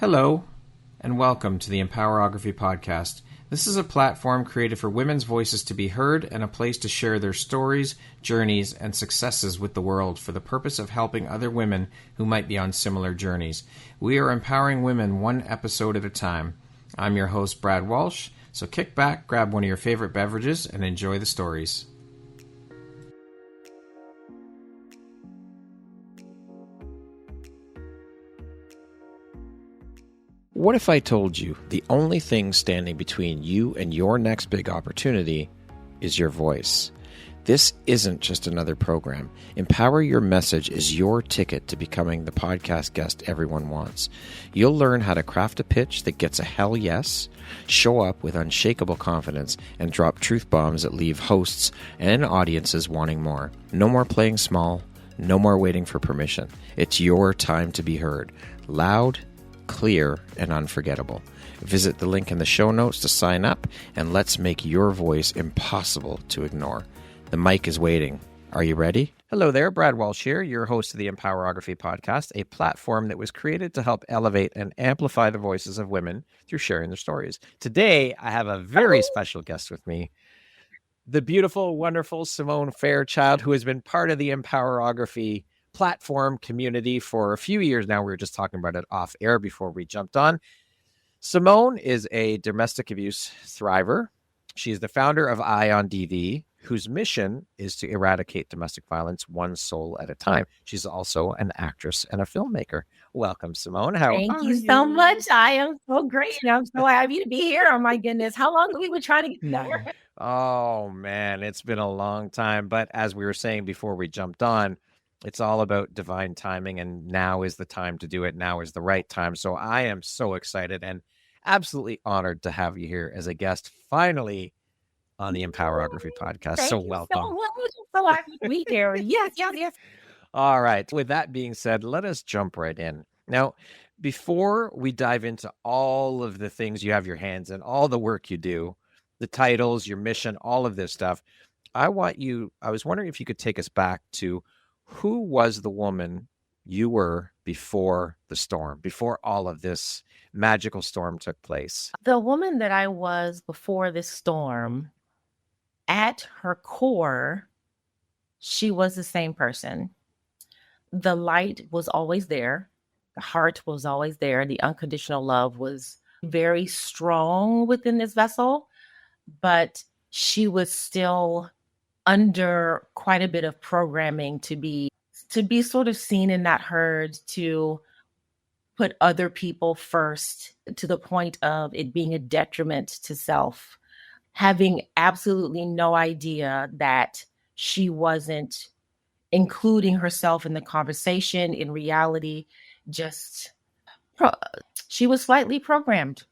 Hello, and welcome to the Empowerography Podcast. This is a platform created for women's voices to be heard and a place to share their stories, journeys, and successes with the world for the purpose of helping other women who might be on similar journeys. We are empowering women one episode at a time. I'm your host, Brad Walsh, so kick back, grab one of your favorite beverages, and enjoy the stories. What if I told you the only thing standing between you and your next big opportunity is your voice? This isn't just another program. Empower Your Message is your ticket to becoming the podcast guest everyone wants. You'll learn how to craft a pitch that gets a hell yes, show up with unshakable confidence, and drop truth bombs that leave hosts and audiences wanting more. No more playing small. No more waiting for permission. It's your time to be heard. Loud, clear, and unforgettable. Visit the link in the show notes to sign up, and let's make your voice impossible to ignore. The mic is waiting. Are you ready? Hello there, Brad Walsh here, your host of the Empowerography Podcast, a platform that was created to help elevate and amplify the voices of women through sharing their stories. Today, I have a very special guest with me, the beautiful, wonderful Symone Fairchild, who has been part of the Empowerography platform community for a few years now. We were just talking about it off air before we jumped on. Symone is a domestic abuse thriver. She's the founder of EyeOnDV, whose mission is to eradicate domestic violence one soul at a time. She's also an actress and a filmmaker. Welcome, Symone. Thank you so much. I am so great. I'm so happy to be here. Oh my goodness. How long have we been trying to get there? Oh man, it's been a long time. But as we were saying before we jumped on, it's all about divine timing, and now is the time to do it. Now is the right time. So I am so excited and absolutely honored to have you here as a guest, finally, on the Empowerography Podcast. Thank so you welcome. So much. I'm so happy to be here. Yes. All right. With that being said, let us jump right in. Now, before we dive into all of the things you have your hands in, all the work you do, the titles, your mission, all of this stuff, I was wondering if you could take us back to who was the woman you were before the storm, before all of this magical storm took place? The woman that I was before this storm, at her core, she was the same person. The light was always there. The heart was always there. The unconditional love was very strong within this vessel, but she was still under quite a bit of programming to be sort of seen and not heard, to put other people first, to the point of it being a detriment to self, having absolutely no idea that she wasn't including herself in the conversation. In reality, she was slightly programmed.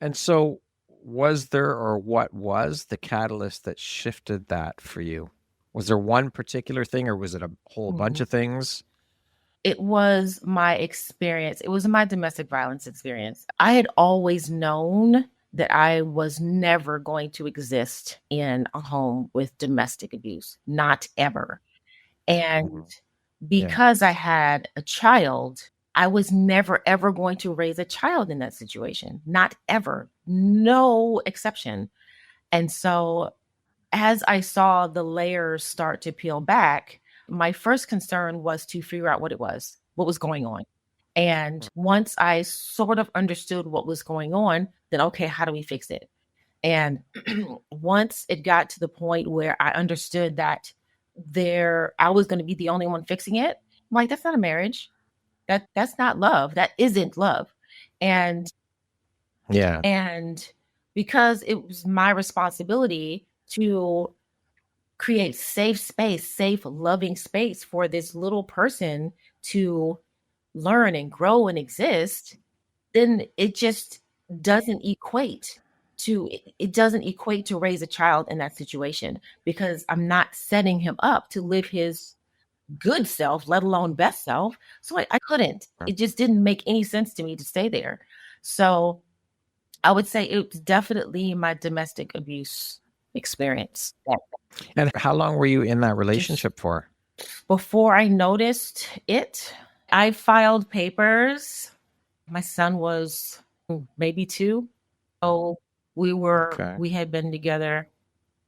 And so was there, or what was the catalyst that shifted that for you? Was there one particular thing, or was it a whole bunch of things? It was my experience. It was my domestic violence experience. I had always known that I was never going to exist in a home with domestic abuse, not ever. And because I had a child, I was never, ever going to raise a child in that situation. Not ever. No exception. And so as I saw the layers start to peel back, my first concern was to figure out what was going on. And once I sort of understood what was going on, then, okay, how do we fix it? And once it got to the point where I understood that I was going to be the only one fixing it, I'm like, that's not a marriage. That's not love. That isn't love. And because it was my responsibility to create safe, loving space for this little person to learn and grow and exist, then it just doesn't equate to raise a child in that situation, because I'm not setting him up to live his good self, let alone best self. So I couldn't. It just didn't make any sense to me to stay there. So I would say it was definitely my domestic abuse experience. And how long were you in that relationship for? Before I noticed it, I filed papers My son was maybe 2. So we had been together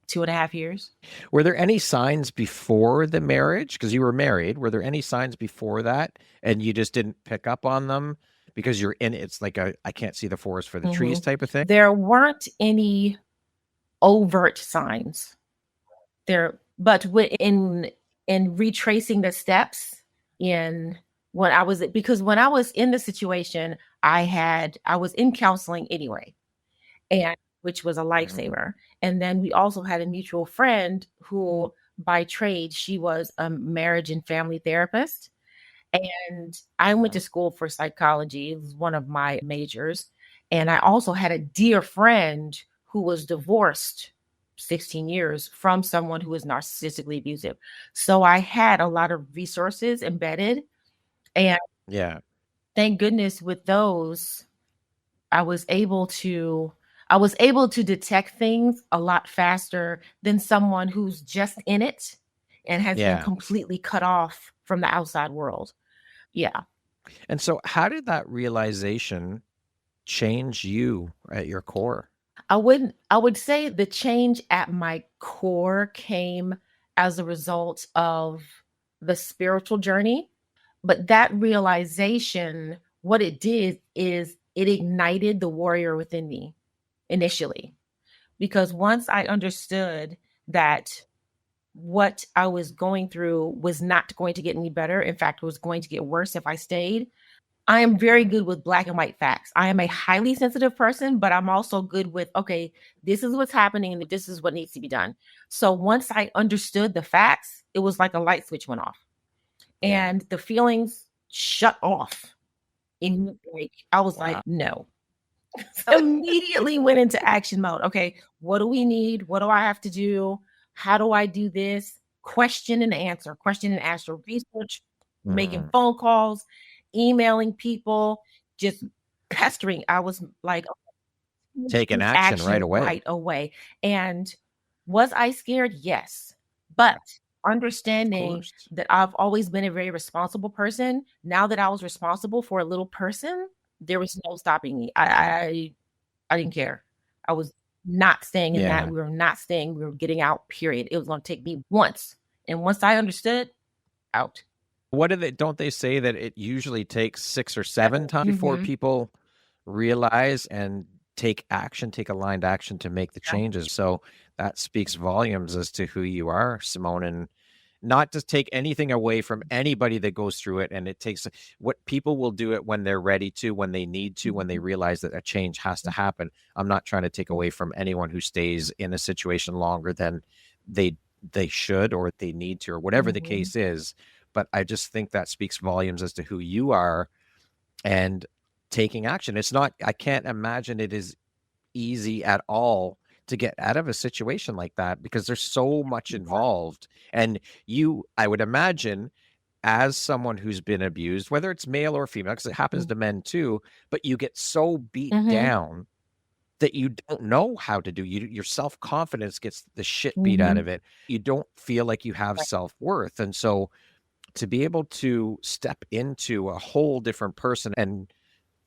2.5 years. Were there any signs before the marriage? Because you were married. Were there any signs before that and you just didn't pick up on them because you're in it's like a I can't see the forest for the trees type of thing? There weren't any overt signs there, but in retracing the steps in when I was in the situation, I was in counseling anyway, and which was a lifesaver. And then we also had a mutual friend who, by trade, she was a marriage and family therapist. And I went to school for psychology. It was one of my majors. And I also had a dear friend who was divorced 16 years from someone who was narcissistically abusive. So I had a lot of resources embedded. And Yeah. thank goodness with those, I was able to detect things a lot faster than someone who's just in it and has been completely cut off from the outside world. Yeah. And so how did that realization change you at your core? I would say the change at my core came as a result of the spiritual journey. But that realization, what it did is it ignited the warrior within me initially. Because once I understood that what I was going through was not going to get any better, in fact, it was going to get worse if I stayed. I am very good with black and white facts. I am a highly sensitive person, but I'm also good with, okay, this is what's happening and this is what needs to be done. So once I understood the facts, it was like a light switch went off and the feelings shut off. I was like, no. So immediately went into action mode. Okay, what do we need? What do I have to do? How do I do this? Question and answer, research, making phone calls, emailing people, just pestering. I was like, taking action right away. Right away. And was I scared? Yes. But understanding that I've always been a very responsible person, now that I was responsible for a little person, there was no stopping me. I didn't care. I was not staying in that. We were not staying. We were getting out, period. It was going to take me once. And once I understood, out. Don't they say that it usually takes 6 or 7 times before people realize and take aligned action to make the changes? So that speaks volumes as to who you are, Symone, and not to take anything away from anybody that goes through it. And it takes what people will do it when they're ready to, when they need to, when they realize that a change has to happen. I'm not trying to take away from anyone who stays in a situation longer than they should or they need to, or whatever the case is. But I just think that speaks volumes as to who you are and taking action. I can't imagine it is easy at all to get out of a situation like that because there's so much involved. And I would imagine, as someone who's been abused, whether it's male or female, because it happens to men too, but you get so beat down that you don't know how to do. Your self-confidence gets the shit beat out of it. You don't feel like you have self-worth. And so to be able to step into a whole different person and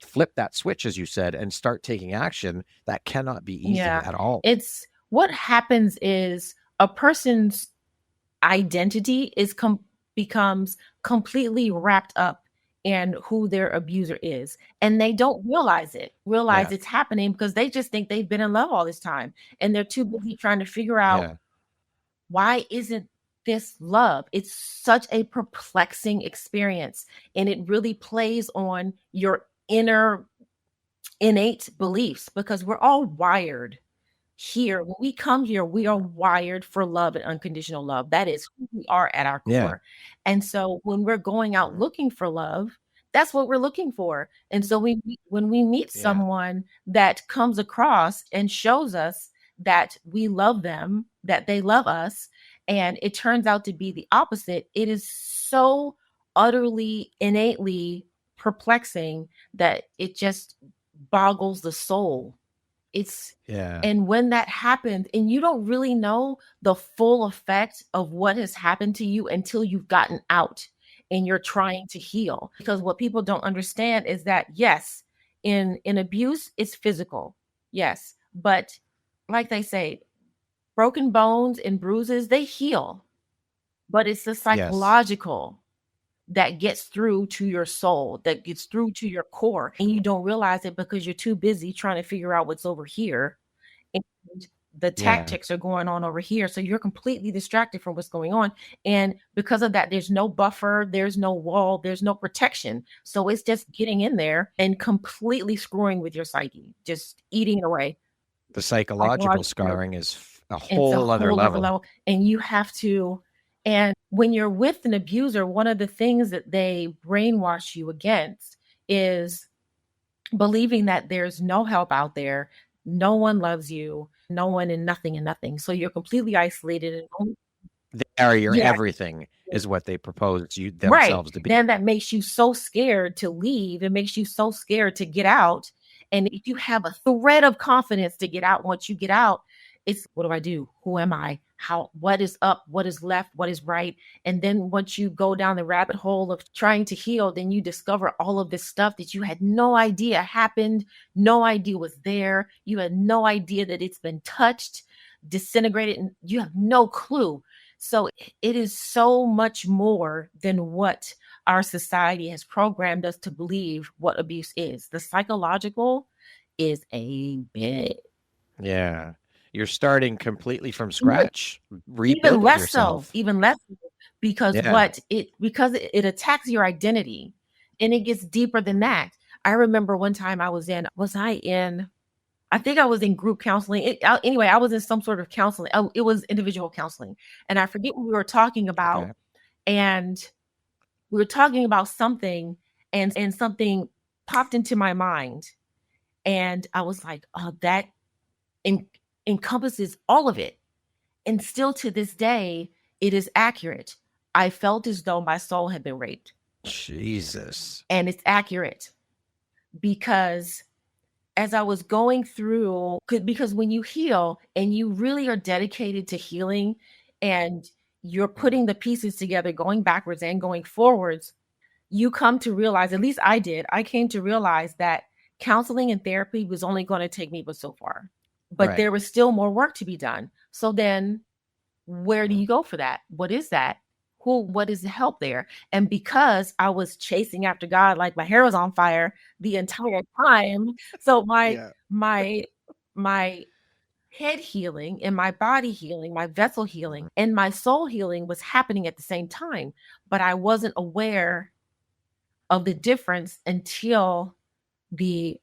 flip that switch, as you said, and start taking action, that cannot be easy at all. It's what happens is a person's identity becomes completely wrapped up in who their abuser is. And they don't realize it's happening because they just think they've been in love all this time. And they're too busy trying to figure out why isn't this love? It's such a perplexing experience. And it really plays on your inner innate beliefs because we're all wired here. When we come here, we are wired for love and unconditional love. That is who we are at our core. And so when we're going out looking for love, that's what we're looking for. And so when we meet someone that comes across and shows us that we love them, that they love us, and it turns out to be the opposite, it is so utterly, innately perplexing that it just boggles the soul. And when that happens, and you don't really know the full effect of what has happened to you until you've gotten out and you're trying to heal. Because what people don't understand is that, yes, In abuse, it's physical, yes, but like they say, broken bones and bruises, they heal, but it's the Yes. psychological that gets through to your soul, that gets through to your core, and you don't realize it because you're too busy trying to figure out what's over here, and the Yeah. tactics are going on over here, so you're completely distracted from what's going on, and because of that, there's no buffer, there's no wall, there's no protection, so it's just getting in there and completely screwing with your psyche, just eating it away. The psychological Psychological, scarring is a it's a whole other whole other level. level, and you have to, and when you're with an abuser, one of the things that they brainwash you against is believing that there's no help out there, no one loves you, no one and nothing. So you're completely isolated and They are your yeah, everything, is what they propose you right. themselves to be. Then that makes you so scared to leave. It makes you so scared to get out. And if you have a thread of confidence to get out, once you get out, it's what do I do? Who am I? How, what is up? What is left? What is right? And then once you go down the rabbit hole of trying to heal, then you discover all of this stuff that you had no idea happened, no idea was there. You had no idea that it's been touched, disintegrated, and you have no clue. So it is so much more than what our society has programmed us to believe what abuse is. The psychological is a bit. Yeah. You're starting completely from scratch, Even rebuilding less so, yourself. even less so, because Yeah. it attacks your identity and it gets deeper than that. I remember one time I think I was in group counseling. Anyway, I was in some sort of counseling. Oh, it was individual counseling. And I forget what we were talking about. Okay. And we were talking about something, and something popped into my mind. And I was like, oh, that en- encompasses all of it. And still to this day, it is accurate. I felt as though my soul had been raped. Jesus. And it's accurate because as I was going through, because when you heal and you really are dedicated to healing and you're putting the pieces together, going backwards and going forwards, you come to realize, at least I did, I came to realize that counseling and therapy was only going to take me but so far. But Right. there was still more work to be done. So then where do you go for that? What is that? What is the help there? And because I was chasing after God like my hair was on fire the entire time, so Yeah. my head healing and my body healing, my vessel healing and my soul healing was happening at the same time, but I wasn't aware of the difference until the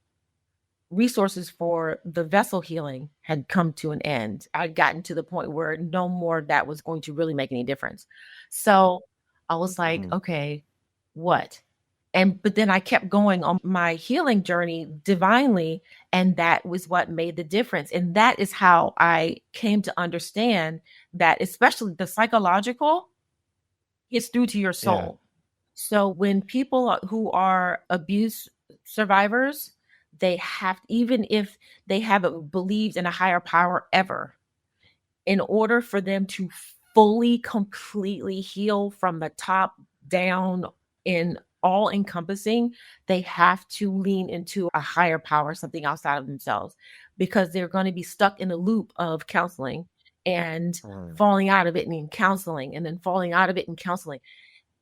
resources for the vessel healing had come to an end. I'd gotten to the point where no more that was going to really make any difference. So I was like, Mm. okay, what? And but then I kept going on my healing journey divinely, and that was what made the difference. And that is how I came to understand that, especially the psychological, gets through to your Yeah. soul. So when people who are abuse survivors, they have, even if they haven't believed in a higher power ever, in order for them to fully, completely heal from the top down in all encompassing, they have to lean into a higher power, something outside of themselves, because they're going to be stuck in a loop of counseling and Mm. falling out of it and counseling and then falling out of it and counseling.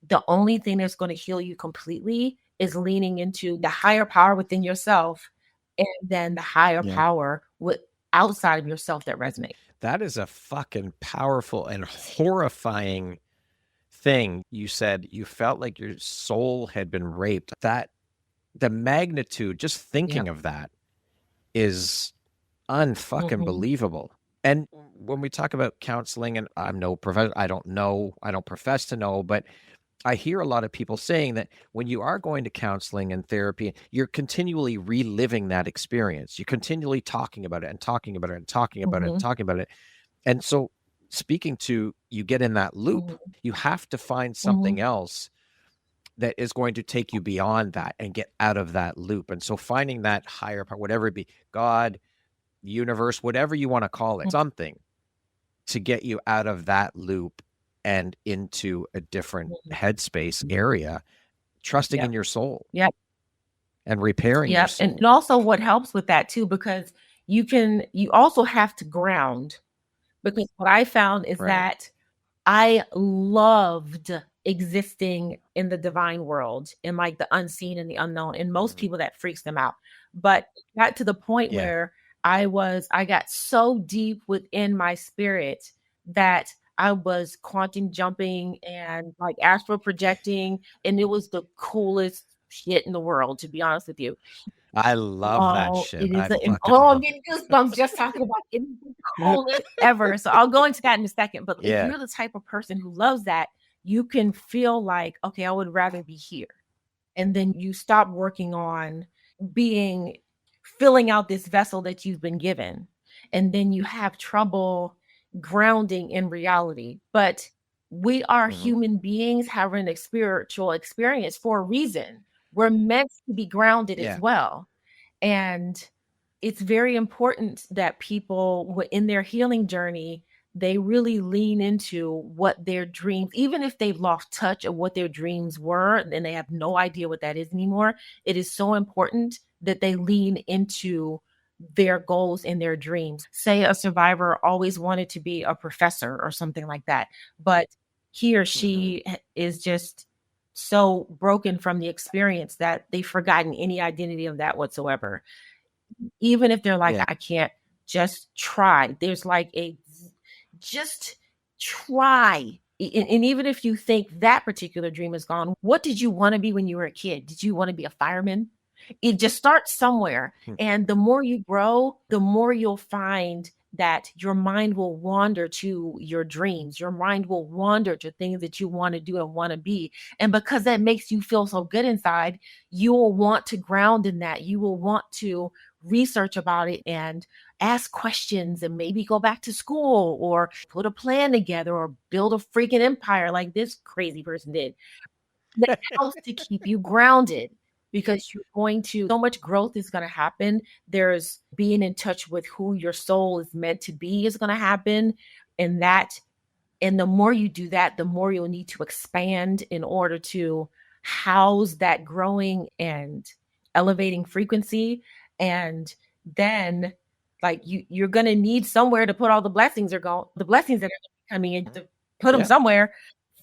The only thing that's going to heal you completely is leaning into the higher power within yourself and then the higher Yeah. power with outside of yourself that resonates. That is a fucking powerful and horrifying thing. You said you felt like your soul had been raped. That the magnitude, just Yeah. thinking of that is unfucking Mhm. believable. And when we talk about counseling, and I'm no professor, I don't profess to know, but I hear a lot of people saying that when you are going to counseling and therapy, you're continually reliving that experience. You're continually talking about it and talking about it and talking about it and Mhm. talking about it. And so, speaking to you get in that loop, Mhm. you have to find something Mhm. else that is going to take you beyond that and get out of that loop. And so, finding that higher power, whatever it be, God, universe, whatever you want to call it, something to get you out of that loop and into a different Mhm. headspace area, trusting Yeah. in your soul. Yeah. and repairing your Yep. soul. And also what helps with that too, because you also have to ground, because what I found is Right. that I loved existing in the divine world, in like the unseen and the unknown. And most people, that freaks them out. But it got to the point Yeah. where I got so deep within my spirit that I was quantum jumping and like astral projecting. And it was the coolest shit in the world, to be honest with you. I love that Oh, shit. it is I a fucking oh, I'm love getting goosebumps just talking about it. It is the coolest ever. So I'll go into that in a second. But if Yeah. you're the type of person who loves that, you can feel like, okay, I would rather be here. And then you stop working on being filling out this vessel that you've been given. And then you have trouble grounding in reality. But we are Mhm. human beings having a spiritual experience for a reason. We're meant to be grounded as Yeah. well. And it's very important that people in their healing journey, they really lean into what their dreams, even if they've lost touch of what their dreams were and they have no idea what that is anymore. It is so important that they lean into their goals and their dreams. Say a survivor always wanted to be a professor or something like that, but he or Mhm. she is just so broken from the experience that they've forgotten any identity of that whatsoever. Even if they're like, Yeah. I can't, just try. There's like a just try. And even if you think that particular dream is gone, what did you want to be when you were a kid? Did you want to be a fireman? It just starts somewhere. Hmm. And the more you grow, the more you'll find that your mind will wander to your dreams. Your mind will wander to things that you want to do and want to be. And because that makes you feel so good inside, you will want to ground in that. You will want to research about it and ask questions and maybe go back to school or put a plan together or build a freaking empire like this crazy person did. That helps to keep you grounded, because you're going to, so much growth is going to happen. There's being in touch with who your soul is meant to be is going to happen. And that, and the more you do that, the more you'll need to expand in order to house that growing and elevating frequency. And then like you're gonna need somewhere to put all the blessings the blessings that are coming in, to put them Yeah. somewhere.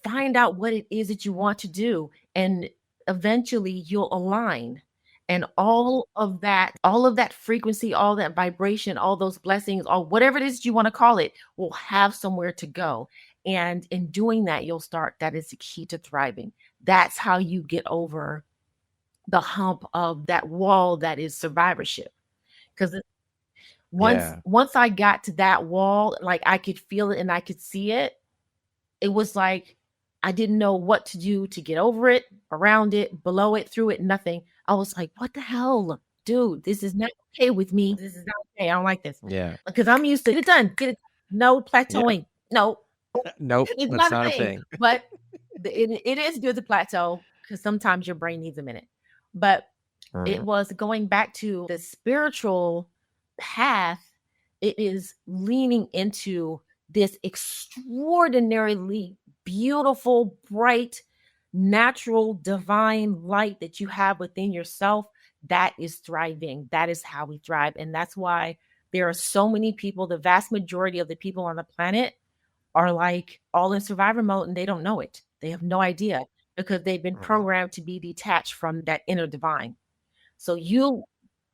Find out what it is that you want to do. And eventually you'll align. And all of that frequency, all that vibration, all those blessings, or whatever it is you want to call it, will have somewhere to go. And in doing that, you'll start. That is the key to thriving. That's how you get over the hump of that wall that is survivorship. Because Yeah. once I got to that wall, like I could feel it and I could see it. It was like I didn't know what to do to get over it, around it, below it, through it, nothing. I was like, what the hell? Dude, this is not okay with me. This is not okay. I don't like this. Yeah. Because I'm used to get it done. Get it. No Yeah. plateauing. No, Nope. it's That's not a not a thing. thing. But it is good to plateau, because sometimes your brain needs a minute. But it Mhm. was going back to the spiritual path. It is leaning into this extraordinarily beautiful, bright, natural, divine light that you have within yourself. That is thriving. That is how we thrive. And that's why there are so many people, the vast majority of the people on the planet are like all in survivor mode and they don't know it. They have no idea, because they've been Mhm. programmed to be detached from that inner divine. So you,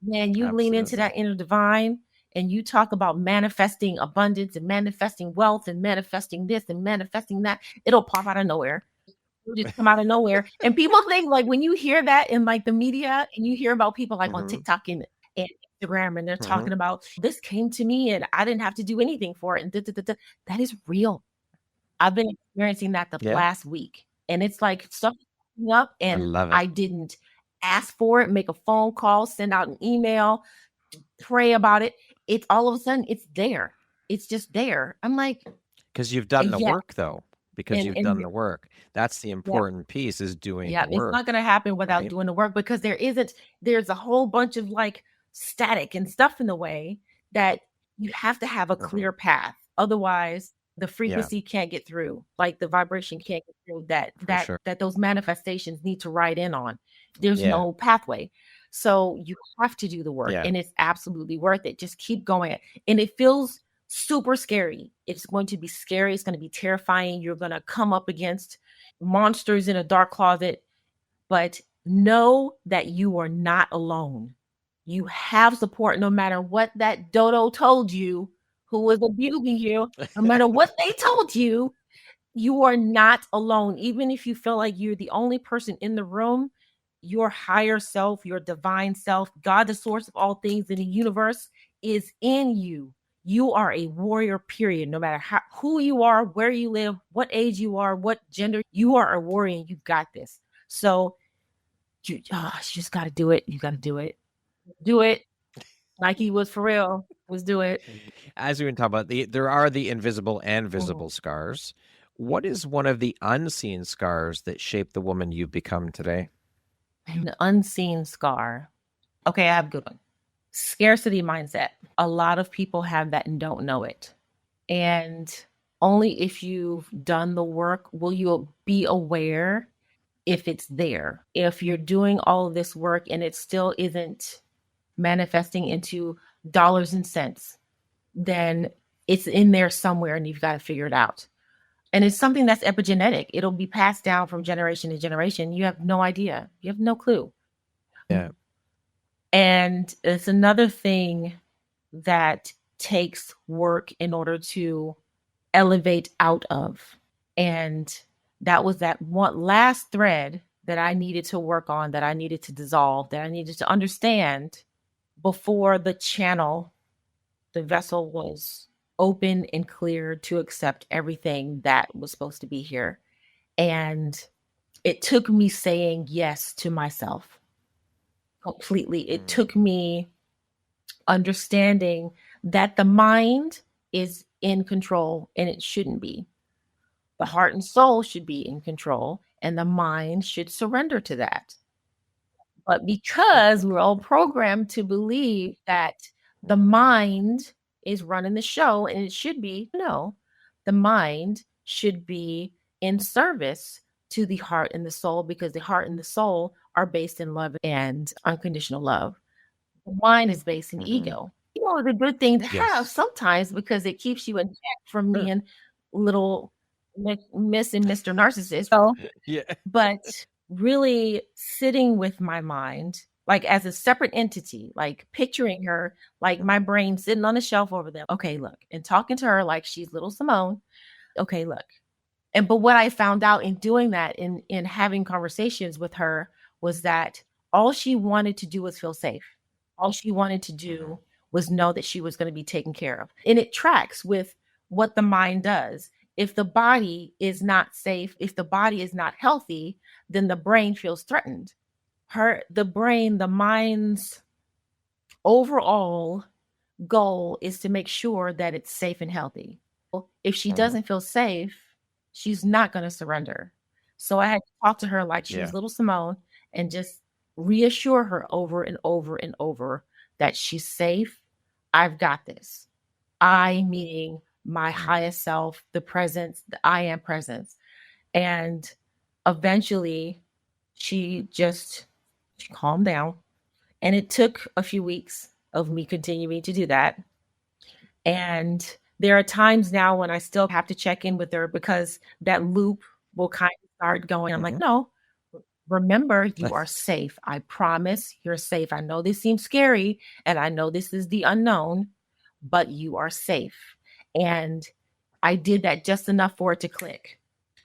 man, you lean into Absolutely. that inner divine and you talk about manifesting abundance and manifesting wealth and manifesting this and manifesting that. It'll pop out of nowhere. It'll just come out of nowhere. And people think, like, when you hear that in like the media and you hear about people like on Mhm. TikTok and Instagram, and they're Mhm. talking about this came to me and I didn't have to do anything for it. And that is real. I've been experiencing that the Yeah. last week. And it's like stuff coming up I and love it. I didn't ask for it, make a phone call, send out an email, pray about it. It's all of a sudden it's there. It's just there. I'm like, Because you've done the yeah. work, though. Because you've done And the work. That's the yeah. important piece, is doing Yeah, the it's work, not gonna happen without right? doing the work, because there's a whole bunch of like static and stuff in the way that you have to have a Mhm. clear path. Otherwise, the Yeah, frequency can't get through. Like the vibration can't get through for sure. that those manifestations need to ride in on. There's Yeah. no pathway. So you have to do the work, Yeah. and it's absolutely worth it. Just keep going. And it feels super scary. It's going to be scary. It's going to be terrifying. You're going to come up against monsters in a dark closet, but know that you are not alone. You have support no matter what that dodo told you who was abusing you, no matter what they told you. You are not alone. Even if you feel like you're the only person in the room, your higher self, your divine self, God, the source of all things in the universe, is in you. You are a warrior, period. No matter who you are, where you live, what age you are, what gender, you are a warrior and you've got this. So you just got to do it. You got to do it. Do it like he was for real. Was do it. As we were talking about, there are the invisible and visible scars. What is one of the unseen scars that shaped the woman you've become today? An unseen scar. Okay, I have a good one. Scarcity mindset. A lot of people have that and don't know it. And only if you've done the work will you be aware if it's there. If you're doing all of this work and it still isn't manifesting into dollars and cents, then it's in there somewhere and you've got to figure it out. And it's something that's epigenetic. It'll be passed down from generation to generation. You have no idea. You have no clue. Yeah. And it's another thing that takes work in order to elevate out of. And that was that one last thread that I needed to work on, that I needed to dissolve, that I needed to understand before the channel, the vessel was open and clear to accept everything that was supposed to be here. And it took me saying yes to myself completely. It took me understanding that the mind is in control and it shouldn't be. The heart and soul should be in control and the mind should surrender to that. But because we're all programmed to believe that the mind is running the show and it should be, no, the mind should be in service to the heart and the soul, because the heart and the soul are based in love and unconditional love. The mind is based in ego. It's a good thing to have sometimes because it keeps you in check from being little Miss and Mr. Narcissist. So, Yeah. but really sitting with my mind, like as a separate entity, like picturing her, like my brain sitting on the shelf over there. Okay, look, and talking to her like she's little Symone. Okay, look. But what I found out in doing that, in having conversations with her, was that all she wanted to do was feel safe. All she wanted to do was know that she was going to be taken care of. And it tracks with what the mind does. If the body is not safe, if the body is not healthy, then the brain feels threatened. The mind's overall goal is to make sure that it's safe and healthy. If she doesn't feel safe, she's not going to surrender. So I had to talk to her like she was little Symone and just reassure her over and over and over that she's safe. I've got this. I, meaning my highest self, the presence, the I am presence. And eventually she calmed down. And it took a few weeks of me continuing to do that. And there are times now when I still have to check in with her because that loop will kind of start going. I'm like, no, remember, you are safe. I promise you're safe. I know this seems scary and I know this is the unknown, but you are safe. And I did that just enough for it to click.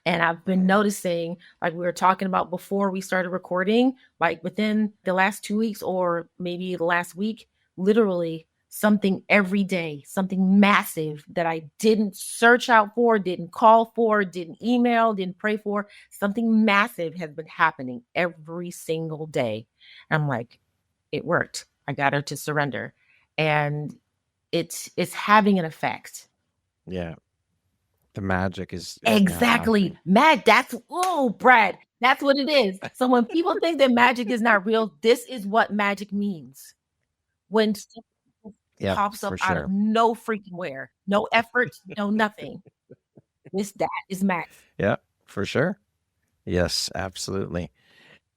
And I've been noticing, like we were talking about before we started recording, like within the last 2 weeks or maybe the last week, literally something every day, something massive that I didn't search out for, didn't call for, didn't email, didn't pray for. Something massive has been happening every single day. And I'm like, it worked. I got her to surrender. And it's having an effect. Yeah. The magic is exactly mad. Brad, that's what it is. So when people think that magic is not real, this is what magic means. When stuff pops up out of no freaking where, no effort, no nothing. That is magic. Yeah, for sure. Yes, absolutely.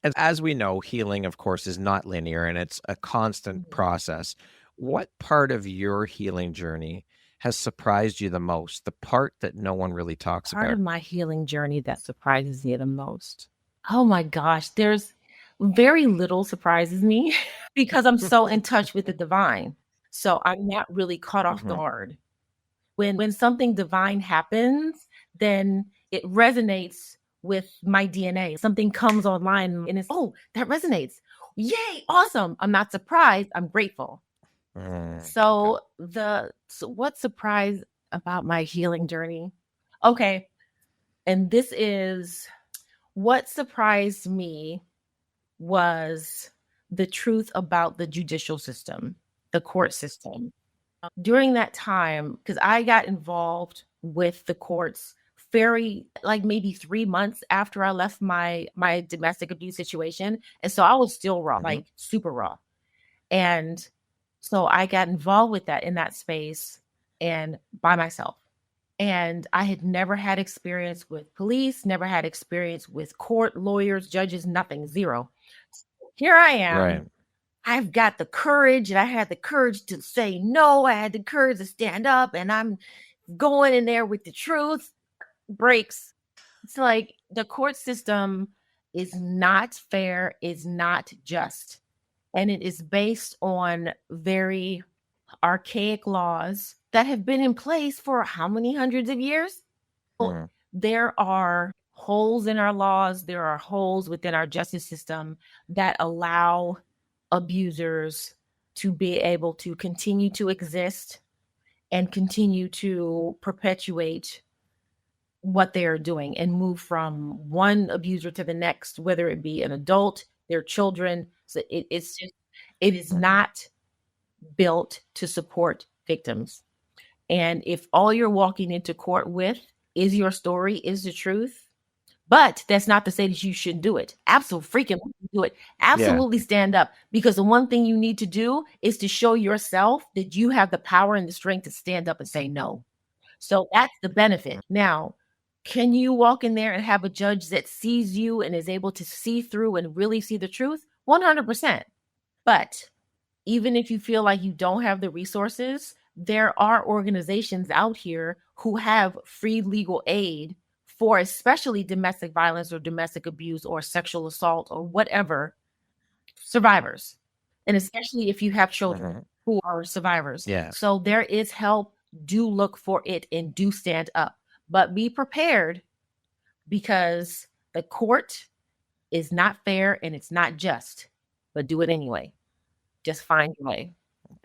And as we know, healing, of course, is not linear and it's a constant process. What part of your healing journey has surprised you the most? The part that no one really talks Part about? of my healing journey that surprises me the most. Oh my gosh, there's very little surprises me because I'm so in touch with the divine. So I'm not really caught off guard. When something divine happens, then it resonates with my DNA. Something comes online and it's, oh, that resonates. Yay, awesome. I'm not surprised. I'm grateful. So what surprised about my healing journey? Okay. And this is what surprised me was the truth about the judicial system, the court system. During that time, because I got involved with the courts very like maybe 3 months after I left my domestic abuse situation. And so I was still raw, like super raw. And so I got involved with that in that space and by myself. And I had never had experience with police, never had experience with court, lawyers, judges, nothing, zero. Here I am. Right. I've got the courage, and I had the courage to say no. I had the courage to stand up, and I'm going in there with the truth. Breaks. It's like the court system is not fair, is not just. And it is based on very archaic laws that have been in place for how many hundreds of years? There are holes in our laws, there are holes within our justice system that allow abusers to be able to continue to exist and continue to perpetuate what they are doing and move from one abuser to the next, whether it be an adult, their children. So it is not built to support victims. And if all you're walking into court with is your story, is the truth, but that's not to say that you shouldn't do it. Absolutely freaking do it. Absolutely stand up, because the one thing you need to do is to show yourself that you have the power and the strength to stand up and say no. So that's the benefit. Now, can you walk in there and have a judge that sees you and is able to see through and really see the truth? 100%. But even if you feel like you don't have the resources, there are organizations out here who have free legal aid for especially domestic violence or domestic abuse or sexual assault or whatever survivors. And especially if you have children who are survivors. Yeah. So there is help. Do look for it and do stand up. But be prepared, because the court is not fair and it's not just. But do it anyway. Just find your way.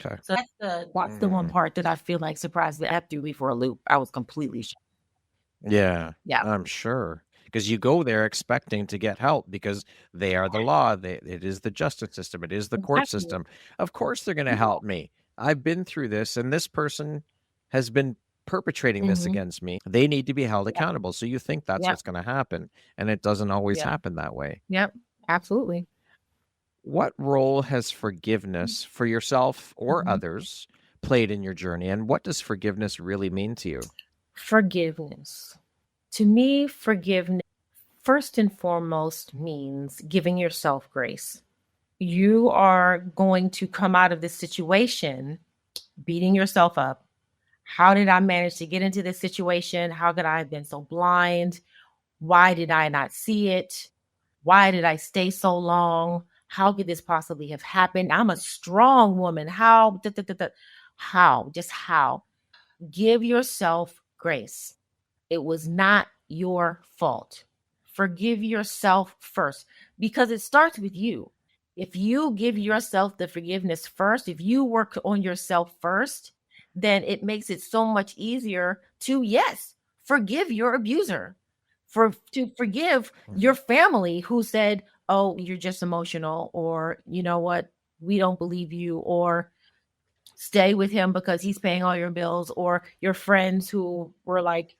Okay. So that's the one part that I feel like surprised me. That threw me for a loop. I was completely shocked. Yeah. Yeah. I'm sure. Because you go there expecting to get help because they are the law. It is the justice system. It is the court system. Of course they're going to help me. I've been through this, and this person has been perpetrating this against me. They need to be held accountable. So you think that's what's going to happen, and it doesn't always happen that way. Yep, absolutely. What role has forgiveness for yourself or others played in your journey, and what does forgiveness really mean to you? Forgiveness. To me, forgiveness first and foremost means giving yourself grace. You are going to come out of this situation beating yourself up. How did I manage to get into this situation? How could I have been so blind? Why did I not see it? Why did I stay so long? How could this possibly have happened? I'm a strong woman. How? How? Just how? Give yourself grace. It was not your fault. Forgive yourself first, because it starts with you. If you give yourself the forgiveness first, if you work on yourself first, then it makes it so much easier to, yes, forgive your abuser, to forgive your family who said, oh, you're just emotional, or you know what, we don't believe you, or stay with him because he's paying all your bills, or your friends who were like,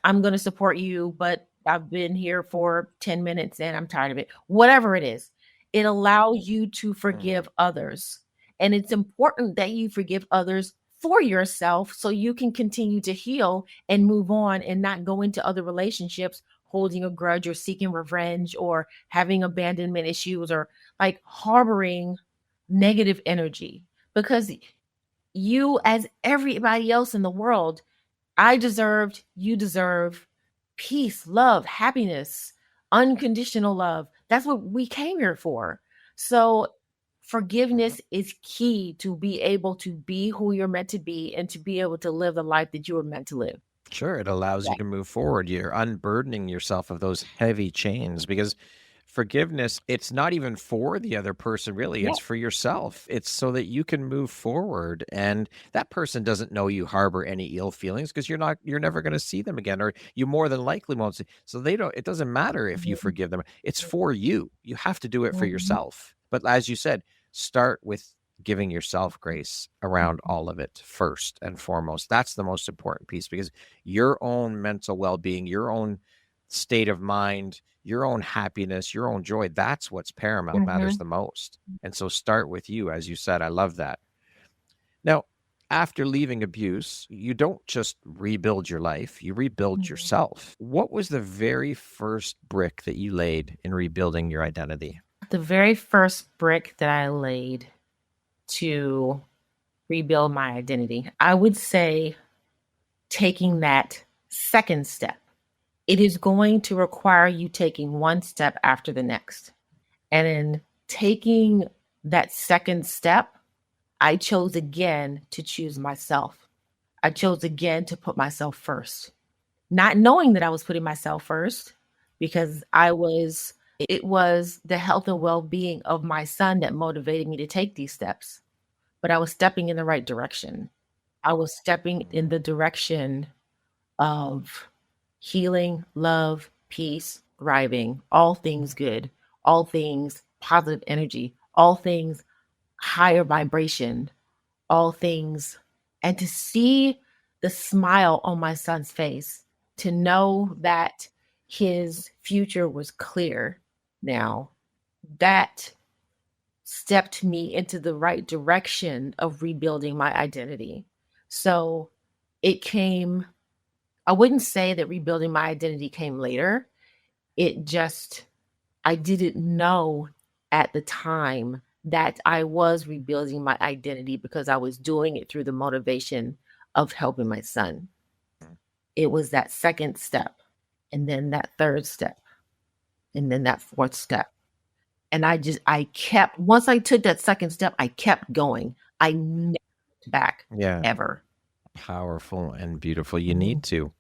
I'm going to support you, but I've been here for 10 minutes and I'm tired of it. Whatever it is, it allows you to forgive others. And it's important that you forgive others for yourself so you can continue to heal and move on and not go into other relationships holding a grudge or seeking revenge or having abandonment issues or like harboring negative energy, because you, as everybody else in the world, you deserve peace, love, happiness, unconditional love. That's what we came here for. So forgiveness is key to be able to be who you're meant to be and to be able to live the life that you were meant to live. Sure, it allows you to move forward. You're unburdening yourself of those heavy chains, because forgiveness, it's not even for the other person, really. Yeah. It's for yourself. It's so that you can move forward, and that person doesn't know you harbor any ill feelings, because you're never going to see them again, or you more than likely won't see. So it doesn't matter if you forgive them. It's for you. You have to do it for yourself. But as you said, start with giving yourself grace around all of it first and foremost. That's the most important piece, because your own mental well-being, your own state of mind, your own happiness, your own joy, that's what's paramount, matters the most. And so start with you, as you said. I love that. Now, after leaving abuse, you don't just rebuild your life, you rebuild yourself. What was the very first brick that you laid in rebuilding your identity? The very first brick that I laid to rebuild my identity, I would say taking that second step. It is going to require you taking one step after the next. And in taking that second step, I chose again to choose myself. I chose again to put myself first, not knowing that I was putting myself first, because it was the health and well-being of my son that motivated me to take these steps. But I was stepping in the right direction. I was stepping in the direction of healing, love, peace, thriving, all things good, all things positive energy, all things higher vibration, all things. And to see the smile on my son's face, to know that his future was clear now, that stepped me into the right direction of rebuilding my identity. So it came, I wouldn't say that rebuilding my identity came later. I didn't know at the time that I was rebuilding my identity, because I was doing it through the motivation of helping my son. It was that second step, and then that third step, and then that fourth step. And once I took that second step, I kept going. I never looked back, ever. Powerful and beautiful. You need to.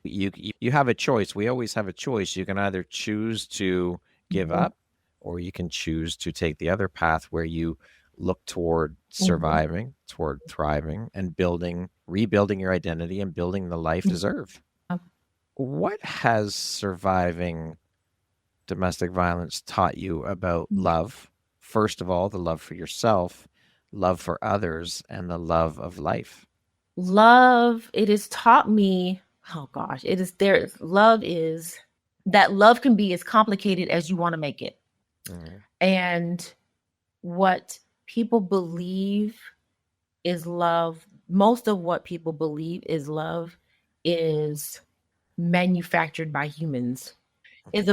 You have a choice. We always have a choice. You can either choose to give up, or you can choose to take the other path where you look toward surviving, toward thriving, and rebuilding your identity and building the life you deserve. What has surviving domestic violence taught you about love? First of all, the love for yourself, love for others, and the love of life. Love, it has taught me, love can be as complicated as you want to make it. And what people believe is love, most of what people believe is love, is manufactured by humans, is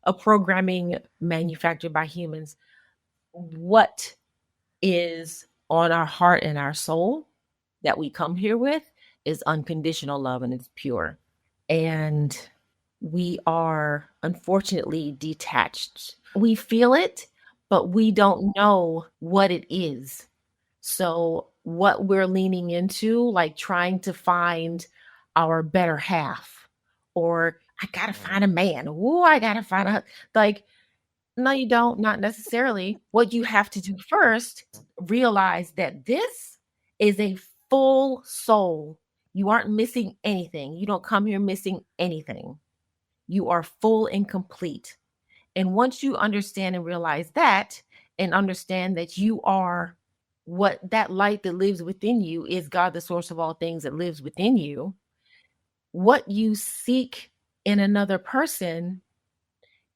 a programming manufactured by humans. What is on our heart and our soul that we come here with is unconditional love, and it's pure. And we are unfortunately detached. We feel it, but we don't know what it is. So what we're leaning into, like trying to find our better half, or I gotta find a man. Ooh, I gotta find no, you don't, not necessarily. What you have to do first, realize that this is a full soul. You aren't missing anything. You don't come here missing anything. You are full and complete. And once you understand and realize that, and understand that you are what that light that lives within you is, God, the source of all things, that lives within you, what you seek in another person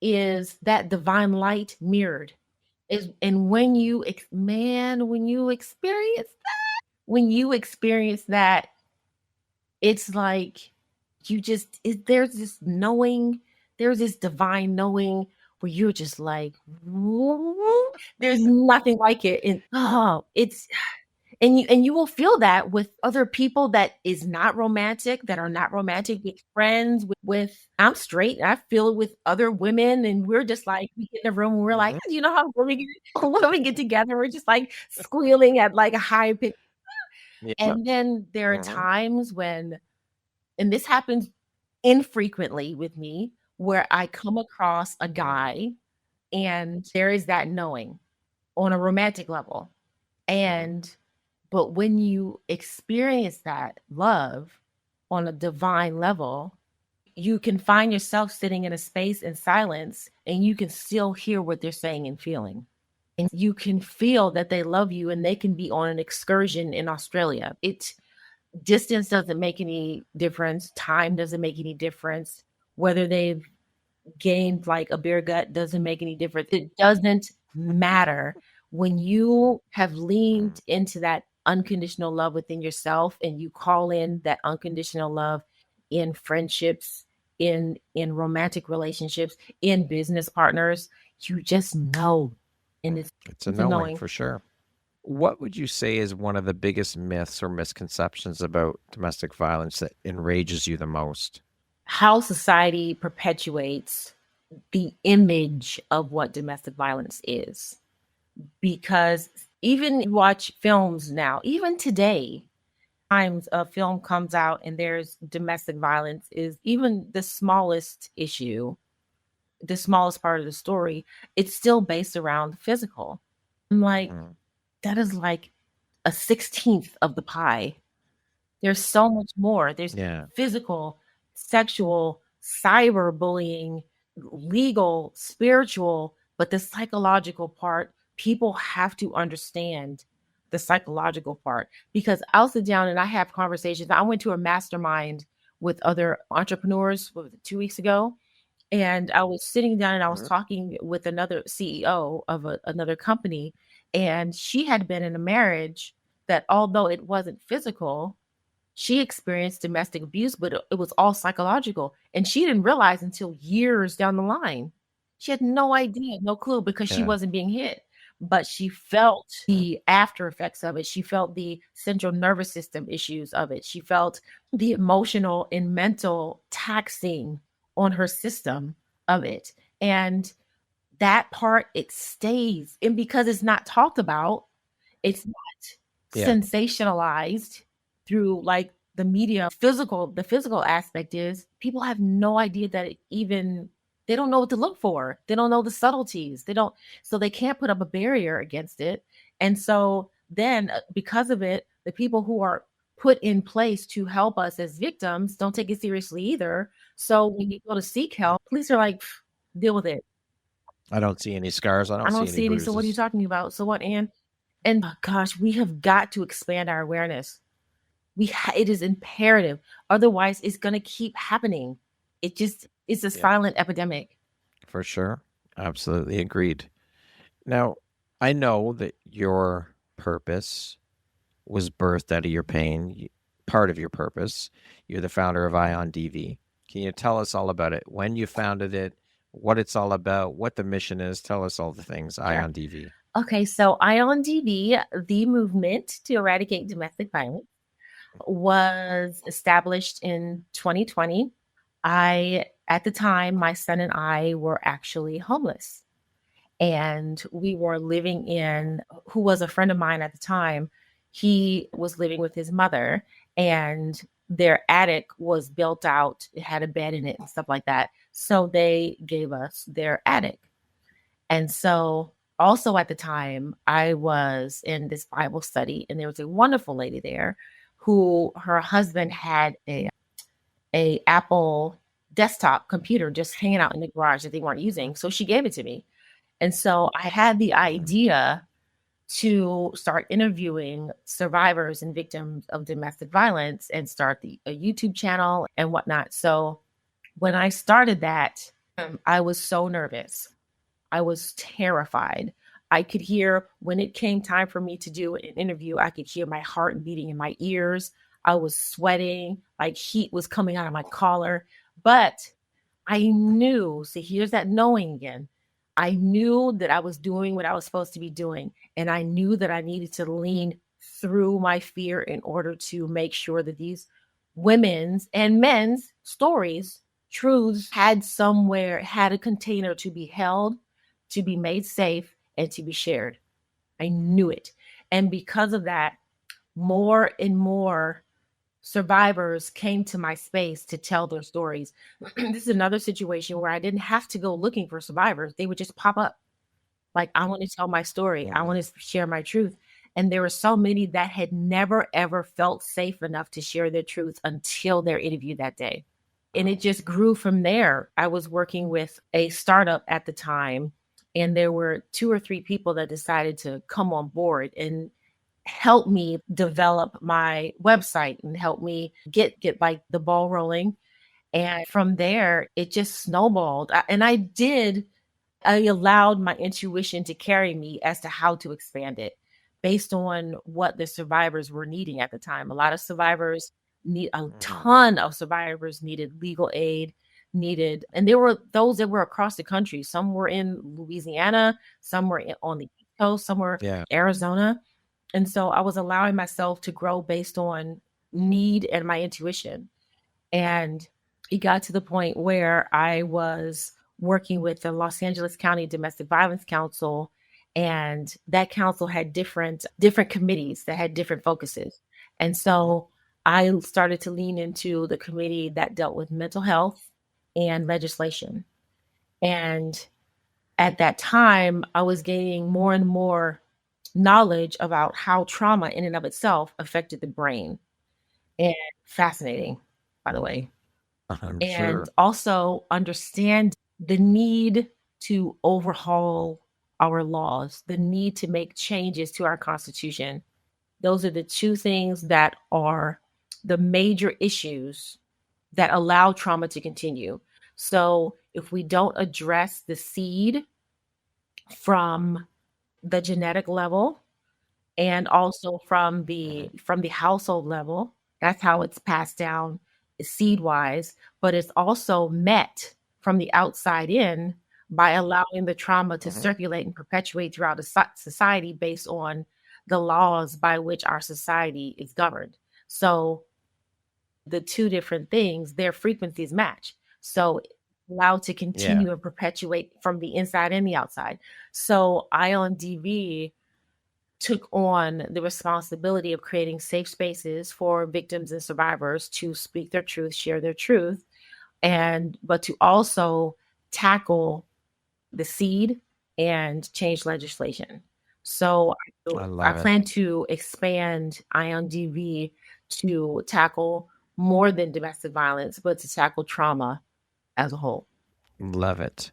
is that divine light mirrored. And when you experience that, it's like there's this knowing there's this divine knowing where you're just like, there's nothing like it. And it's and you will feel that with other people that is not romantic, that are not romantic, with friends, with I'm straight and I feel it with other women, and we're just like, we get in the room and we're like, you know how when we get together, we're just like squealing at like a high pitch. Yeah. And then there are Mhm. times when, and this happens infrequently with me, where I come across a Mhm. guy and there is that knowing on a romantic level. Mhm. And but when you experience that love on a divine level, you can find yourself sitting in a space in silence and you can still hear what they're saying and feeling. And you can feel that they love you and they can be on an excursion in Australia. It Distance doesn't make any difference, time doesn't make any difference. Whether they've gained like a beer gut doesn't make any difference. It doesn't matter when you have Mhm. leaned into that unconditional love within yourself and you call in that unconditional love in friendships, in romantic relationships, in business partners. You just know. And It's a it's a knowing knowing. for sure. What would you say is one of the biggest myths or misconceptions about domestic violence that enrages you the most? How society perpetuates the image of what domestic violence is. Because even you watch films now, even today, times a film comes out and there's domestic violence, is even the smallest issue, the smallest part of the story, it's still based around physical. I'm like, Mhm. that is like a 16th of the pie. There's so much more. There's Yeah. physical, sexual, cyberbullying, legal, spiritual, but the psychological part, people have to understand the psychological part, because I'll sit down and I have conversations. I went to a mastermind with other entrepreneurs 2 weeks ago, and I was sitting down and I was Mhm. talking with another CEO of another company, and she had been in a marriage that, although it wasn't physical, she experienced domestic abuse, but it was all psychological. And she didn't realize until years down the line. She had no idea, no clue, because she Yeah. wasn't being hit. But she felt Mhm. the after effects of it. She felt the central nervous system issues of it. She felt the emotional and mental taxing on her system of it. And that part, it stays. And because it's not talked about, it's not Yeah. sensationalized through like the media. The physical aspect is people have no idea that it even, they don't know what to look for. They don't know the subtleties. They don't, so they can't put up a barrier against it. And so then because of it, the people who are put in place to help us as victims don't take it seriously either. So when you go to seek help, police are like, deal with it. I don't see any scars. I I don't see don't any see any. So what are you bruises. talking about? So what, Anne? And oh gosh, we have got to expand our awareness. It is imperative. Otherwise, it's going to keep happening. It's a Yeah. silent epidemic. For sure. Absolutely agreed. Now, I know that your purpose was birthed out of your pain, part of your purpose. You're the founder of EyeOnDV. Can you tell us all about it? When you founded it, what it's all about, what the mission is? Tell us all the things, Sure. EyeOnDV. Okay, so EyeOnDV, the movement to eradicate domestic violence, was established in 2020. At the time, my son and I were actually homeless. And we were living in, who was a friend of mine at the time, he was living with his mother, and their attic was built out, it had a bed in it and stuff like that, so they gave us their attic. And so also at the time I was in this Bible study, and there was a wonderful lady there who, her husband had a Apple desktop computer just hanging out in the garage that they weren't using, so she gave it to me. And so I had the idea to start interviewing survivors and victims of domestic violence and start a YouTube channel and whatnot. So when I started that, I was so nervous. I was terrified. I could hear, when it came time for me to do an interview, I could hear my heart beating in my ears. I was sweating, like heat was coming out of my collar. But I knew, see, here's that knowing again. I knew that I was doing what I was supposed to be doing. And I knew that I needed to lean through my fear in order to make sure that these women's and men's stories, truths had somewhere, had a container to be held, to be made safe, and to be shared. I knew it. And because of that, more and more survivors came to my space to tell their stories. This is another situation where I didn't have to go looking for survivors. They would just pop up. Like, I want to tell my story. I want to share my truth. And there were so many that had never, ever felt safe enough to share their truths until their interview that day. And it just grew from there. I was working with a startup at the time, and there were 2 or 3 people that decided to come on board and help me develop my website and help me get like the ball rolling. And from there, it just snowballed. I allowed my intuition to carry me as to how to expand it based on what the survivors were needing at the time. A ton of survivors needed legal aid, and there were those that were across the country. Some were in Louisiana, some were on the East Coast, some were Arizona. And so I was allowing myself to grow based on need and my intuition. And it got to the point where I was working with the Los Angeles County Domestic Violence Council, and that council had different committees that had different focuses. And so I started to lean into the committee that dealt with mental health and legislation. And at that time, I was gaining more and more knowledge about how trauma in and of itself affected the brain. And fascinating, by the way. I'm And sure. also understand the need to overhaul our laws, the need to make changes to our Constitution. Those are the 2 things that are the major issues that allow trauma to continue. So if we don't address the seed from the genetic level and also from the household level, that's how it's passed down seed wise, but it's also met from the outside in by allowing the trauma to circulate and perpetuate throughout the society based on the laws by which our society is governed. So the 2 different things, their frequencies match. So allowed to continue and perpetuate from the inside and the outside. So EyeOnDV took on the responsibility of creating safe spaces for victims and survivors to speak their truth, share their truth, but to also tackle the seed and change legislation. So I I love it. plan to expand EyeOnDV to tackle more than domestic violence, but to tackle trauma as a whole. Love it.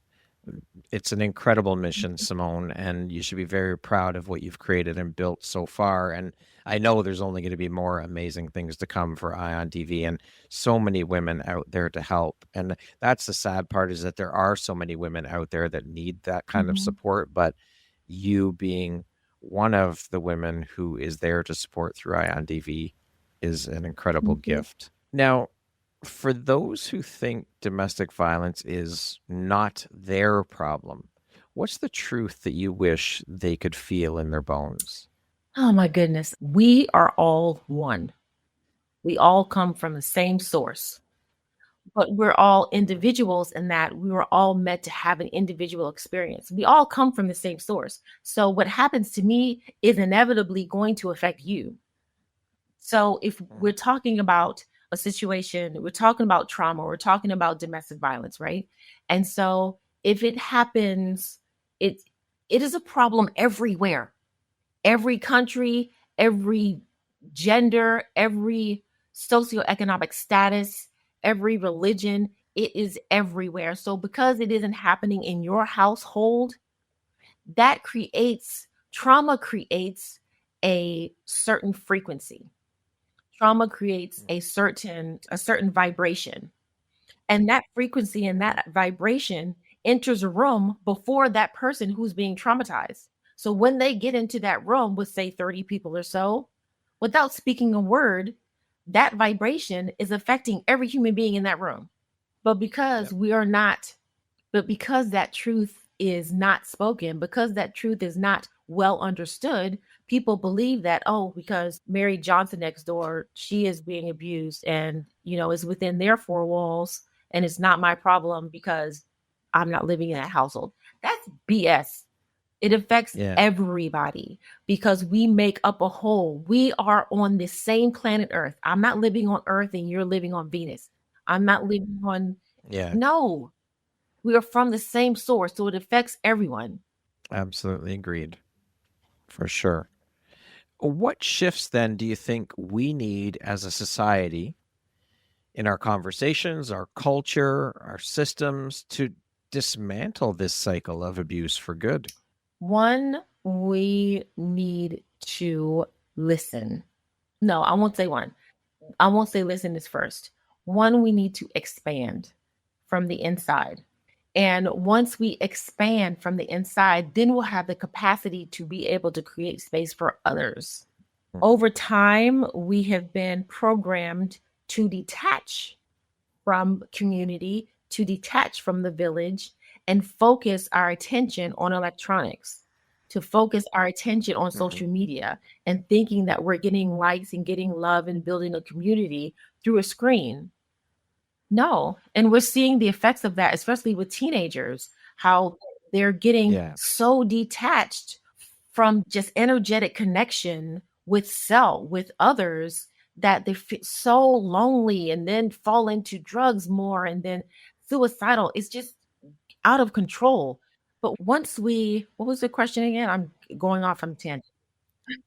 It's an incredible mission, Symone, and you should be very proud of what you've created and built so far. And I know there's only going to be more amazing things to come for EyeOnDV, and so many women out there to help. And that's the sad part, is that there are so many women out there that need that kind of support, but you being one of the women who is there to support through EyeOnDV is an incredible gift. Now, for those who think domestic violence is not their problem, what's the truth that you wish they could feel in their bones? Oh my goodness. We are all one. We all come from the same source, but we're all individuals in that we were all meant to have an individual experience. We all come from the same source. So what happens to me is inevitably going to affect you. So if we're talking about a situation, we're talking about trauma, we're talking about domestic violence, right? And so if it happens, it is a problem everywhere. Every country, every gender, every socioeconomic status, every religion, it is everywhere. So because it isn't happening in your household, that trauma creates a certain frequency. Trauma creates a certain vibration. And that frequency and that vibration enters a room before that person who's being traumatized. So when they get into that room with, say, 30 people or so, without speaking a word, that vibration is affecting every human being in that room But because Yep. we are not, but because that truth is not spoken, because that truth is not well understood, people believe that, oh, because Mary Johnson next door, she is being abused and, is within their four walls and it's not my problem because I'm not living in that household. That's BS. It affects Yeah. everybody because we make up a whole. We are on the same planet Earth. I'm not living on Earth and you're living on Venus. I'm not living on, Yeah. no, we are from the same source. So it affects everyone. Absolutely agreed. For sure. What shifts then do you think we need as a society in our conversations, our culture, our systems to dismantle this cycle of abuse for good? One, we need to listen. No, I won't say one. I won't say listen is first. One, we need to expand from the inside. And once we expand from the inside, then we'll have the capacity to be able to create space for others. Over time, we have been programmed to detach from community, to detach from the village, and focus our attention on electronics, to focus our attention on Mhm. social media, and thinking that we're getting likes and getting love and building a community through a screen. No. And we're seeing the effects of that, especially with teenagers, how they're getting Yeah. so detached from just energetic connection with self, with others, that they feel so lonely and then fall into drugs more and then suicidal. It's just out of control. But once what was the question again? I'm going off on a tangent.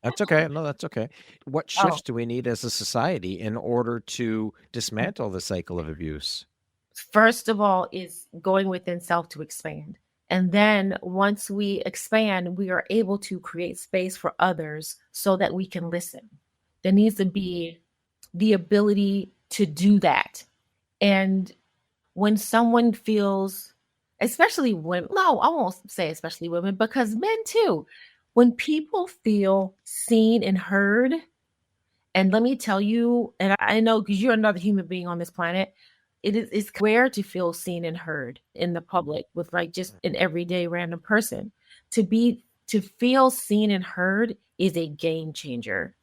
That's okay. No, that's okay. What Oh, shifts do we need as a society in order to dismantle the cycle of abuse? first of all, is going within self to expand. And then once we expand, we are able to create space for others so that we can listen. There needs to be the ability to do that. And when someone feels, especially women, no, I won't say especially women, because men too, when people feel seen and heard, and let me tell you, and I know because you're another human being on this planet, it's rare to feel seen and heard in the public with like just an everyday random person. To feel seen and heard is a game changer.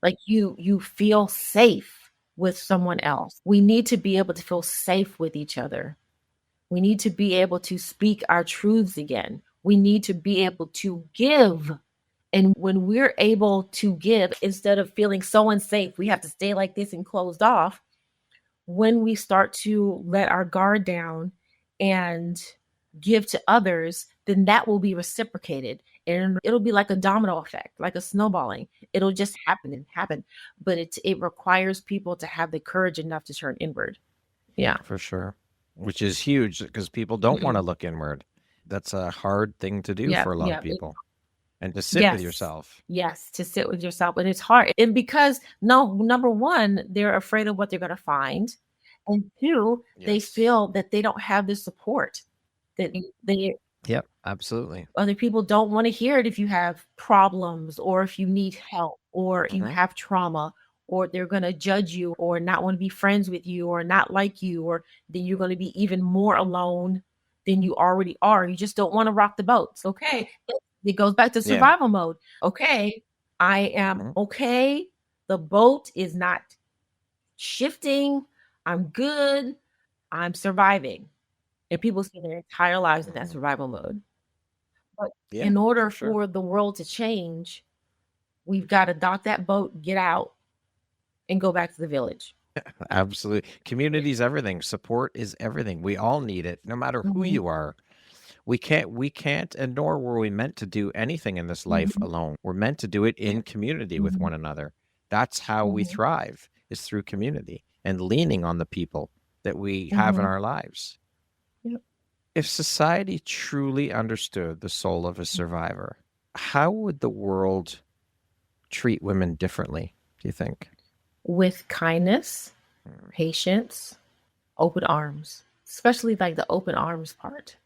Like you feel safe with someone else. We need to be able to feel safe with each other. We need to be able to speak our truths again. We need to be able to give. And when we're able to give, instead of feeling so unsafe, we have to stay like this and closed off. When we start to let our guard down and give to others, then that will be reciprocated. And it'll be like a domino effect, like a snowballing. It'll just happen and happen. But it requires people to have the courage enough to turn inward. Yeah. For sure. Which is huge because people don't want to Mhm. look inward. That's a hard thing to do Yeah. for a lot of Yeah. people. And to sit with Yes. yourself. Yes, to sit with yourself. And it's hard. And because no, number one, they're afraid of what they're gonna find. And two, they Yes. feel that they don't have the support. That they Yep, absolutely. other people don't want to hear it if you have problems or if you need help or you Hmm. have trauma, or they're going to judge you or not want to be friends with you or not like you, or then you're going to be even more alone than you already are. You just don't want to rock the boat. It's okay. It goes back to Yeah. survival mode. Okay, I am Mhm. okay. The boat is not shifting. I'm good. I'm surviving. And people spend their entire lives in that Mhm. survival mode. But Yeah, in order for sure. for the world to change, we've got to dock that boat, get out, and go back to the village. Absolutely. Yeah. Community is everything. Support is everything. We all need it, no matter who Mhm, you are. We can't, and nor were we meant to do anything in this life mhm, alone. We're meant to do it yeah, in community with mhm, one another. That's how we mhm, thrive, is through community and leaning on the people that we have in mhm, our lives. yep. If society truly understood the soul of a survivor, how would the world treat women differently, do you think? With kindness, patience, open arms, especially like the open arms part.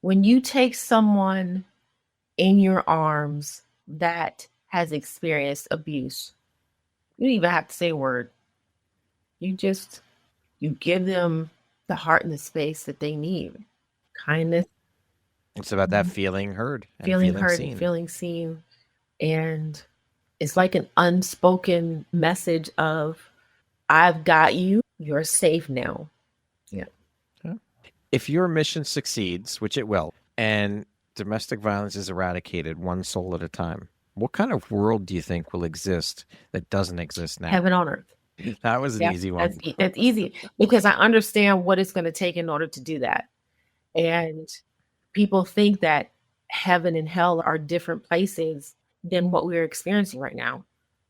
When you take someone in your arms that has experienced abuse, you don't even have to say a word. You just, you give them the heart and the space that they need. Kindness, It's about that feeling heard and feeling feeling heard and seen. feeling seen. And it's like an unspoken message of, I've got you. You're safe now. Yeah. If your mission succeeds, which it will, and domestic violence is eradicated one soul at a time, what kind of world do you think will exist that doesn't exist now? Heaven on earth. That was an easy one. That's easy because I understand what it's going to take in order to do that. And people think that heaven and hell are different places than what we're experiencing right now.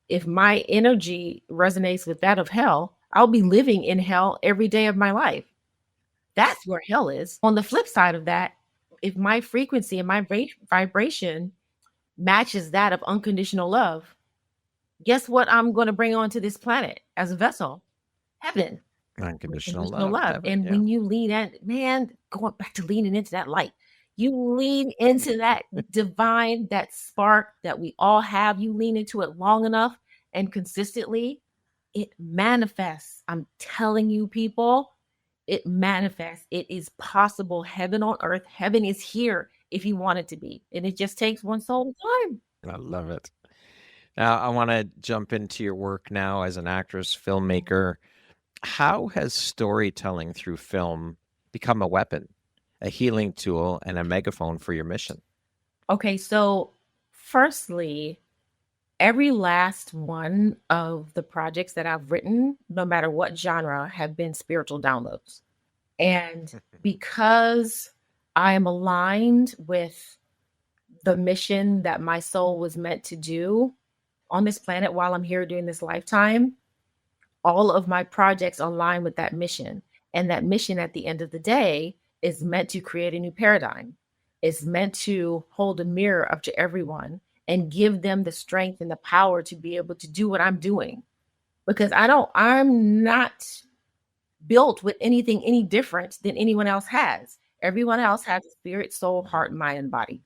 If my energy resonates with that of hell, I'll be living in hell every day of my life. That's where hell is. On the flip side of that, if my frequency and my vibration matches that of unconditional love, guess what I'm going to bring onto this planet as a vessel? Heaven. Unconditional Love. love. Heaven, And when you lean in, man, going back to leaning into that light, you lean into that divine, that spark that we all have. You lean into it long enough and consistently, it manifests. I'm telling you, people, it manifests. It is possible. Heaven on earth. Heaven is here if you want it to be. And it just takes one soul at a time. I love it. Now, I want to jump into your work now as an actress, filmmaker. How has storytelling through film become a weapon, a healing tool, and a megaphone for your mission? Okay, so firstly, every last one of the projects that I've written, no matter what genre, have been spiritual downloads. And because I am aligned with the mission that my soul was meant to do on this planet while I'm here during this lifetime, all of my projects align with that mission. And that mission at the end of the day is meant to create a new paradigm. It's meant to hold a mirror up to everyone and give them the strength and the power to be able to do what I'm doing. Because I'm not built with anything any different than anyone else has. Everyone else has a spirit, soul, heart, mind, and body.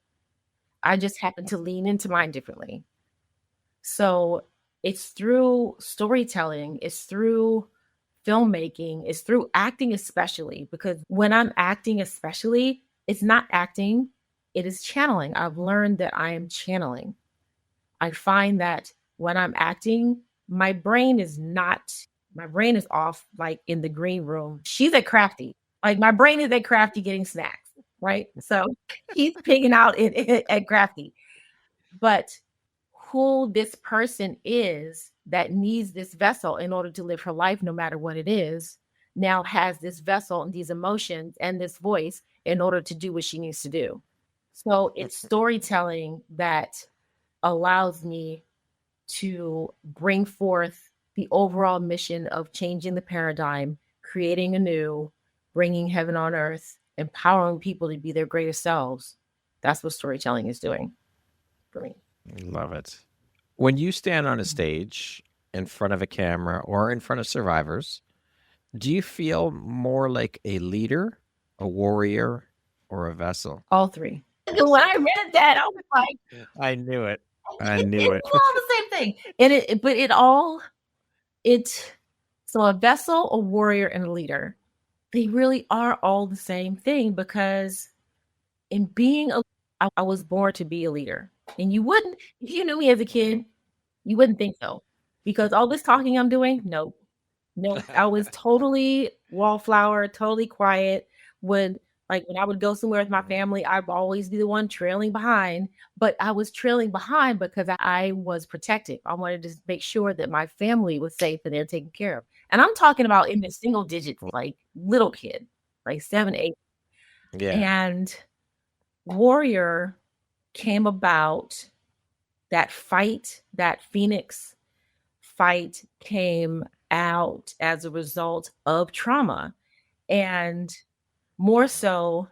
I just happen to lean into mine differently. So it's through storytelling, it's through filmmaking, it's through acting, especially because when I'm acting, especially, it's not acting, it is channeling. I've learned that I am channeling. I find that when I'm acting, my brain is off, like in the green room. She's at crafty. Like my brain is at crafty getting snacks, right? So he's picking out at crafty. But who this person is that needs this vessel in order to live her life, no matter what it is, now has this vessel and these emotions and this voice in order to do what she needs to do. So it's storytelling that allows me to bring forth the overall mission of changing the paradigm, creating anew, bringing heaven on earth, empowering people to be their greatest selves. That's what storytelling is doing for me. Love it. When you stand on a stage in front of a camera or in front of survivors, do you feel more like a leader, a warrior, or a vessel? All three. When I read that, I was like, I knew it. I knew it. It's all the same thing. So a vessel, a warrior, and a leader, they really are all the same thing because in being I was born to be a leader. And you wouldn't, if you knew me as a kid, you wouldn't think so. Because all this talking I'm doing, no, I was totally wallflower, totally quiet. When I would go somewhere with my family, I'd always be the one trailing behind. But I was trailing behind because I was protective. I wanted to make sure that my family was safe and they're taken care of. And I'm talking about in the single digits, like little kid, like 7, 8. Yeah. And warrior came about, that fight, that phoenix fight came out as a result of trauma, and more so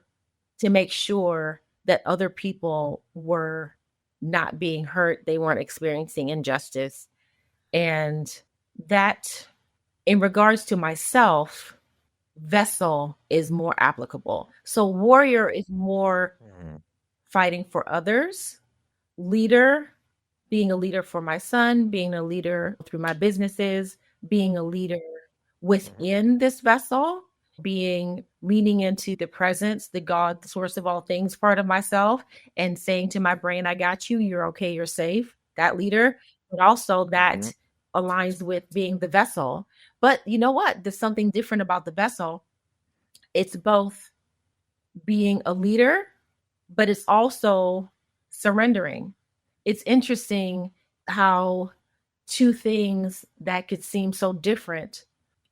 to make sure that other people were not being hurt, they weren't experiencing injustice. And that, in regards to myself, vessel is more applicable. So warrior is more fighting for others, leader, being a leader for my son, being a leader through my businesses, being a leader within this vessel. leaning into the presence, the God, the source of all things part of myself, and saying to my brain, I got you, you're okay, you're safe, that leader, but also that aligns with being the vessel. But you know what? There's something different about the vessel. It's both being a leader, but it's also surrendering. It's interesting how two things that could seem so different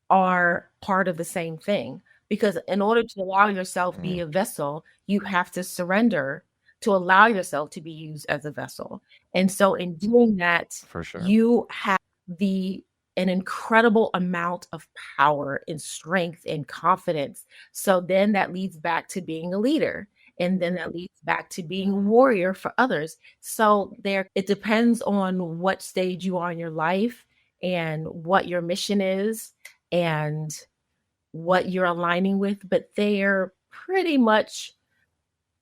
are part of the same thing. Because in order to allow yourself be a vessel, you have to surrender to allow yourself to be used as a vessel. And so in doing that, For sure. you have an incredible amount of power and strength and confidence. So then that leads back to being a leader. And then that leads back to being a warrior for others. So it depends on what stage you are in your life and what your mission is and what you're aligning with, but they're pretty much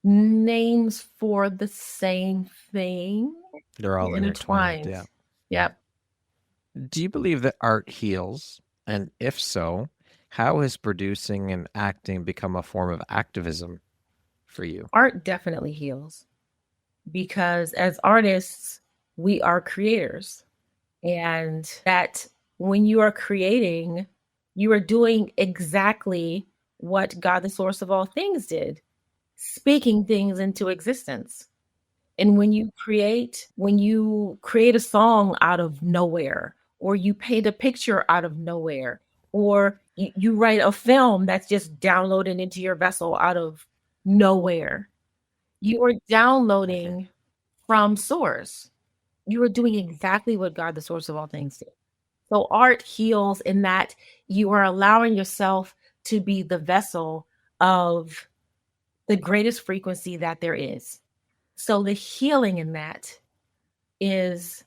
names for the same thing. They're all intertwined. Yeah. Yep. Do you believe that art heals? And if so, how has producing and acting become a form of activism for you? Art definitely heals because as artists, we are creators. And that when you are creating, you are doing exactly what God, the source of all things, did, speaking things into existence. And when you create a song out of nowhere, or you paint a picture out of nowhere, or you write a film that's just downloaded into your vessel out of nowhere, you are downloading from source. You are doing exactly what God, the source of all things, did. So art heals in that you are allowing yourself to be the vessel of the greatest frequency that there is. So the healing in that is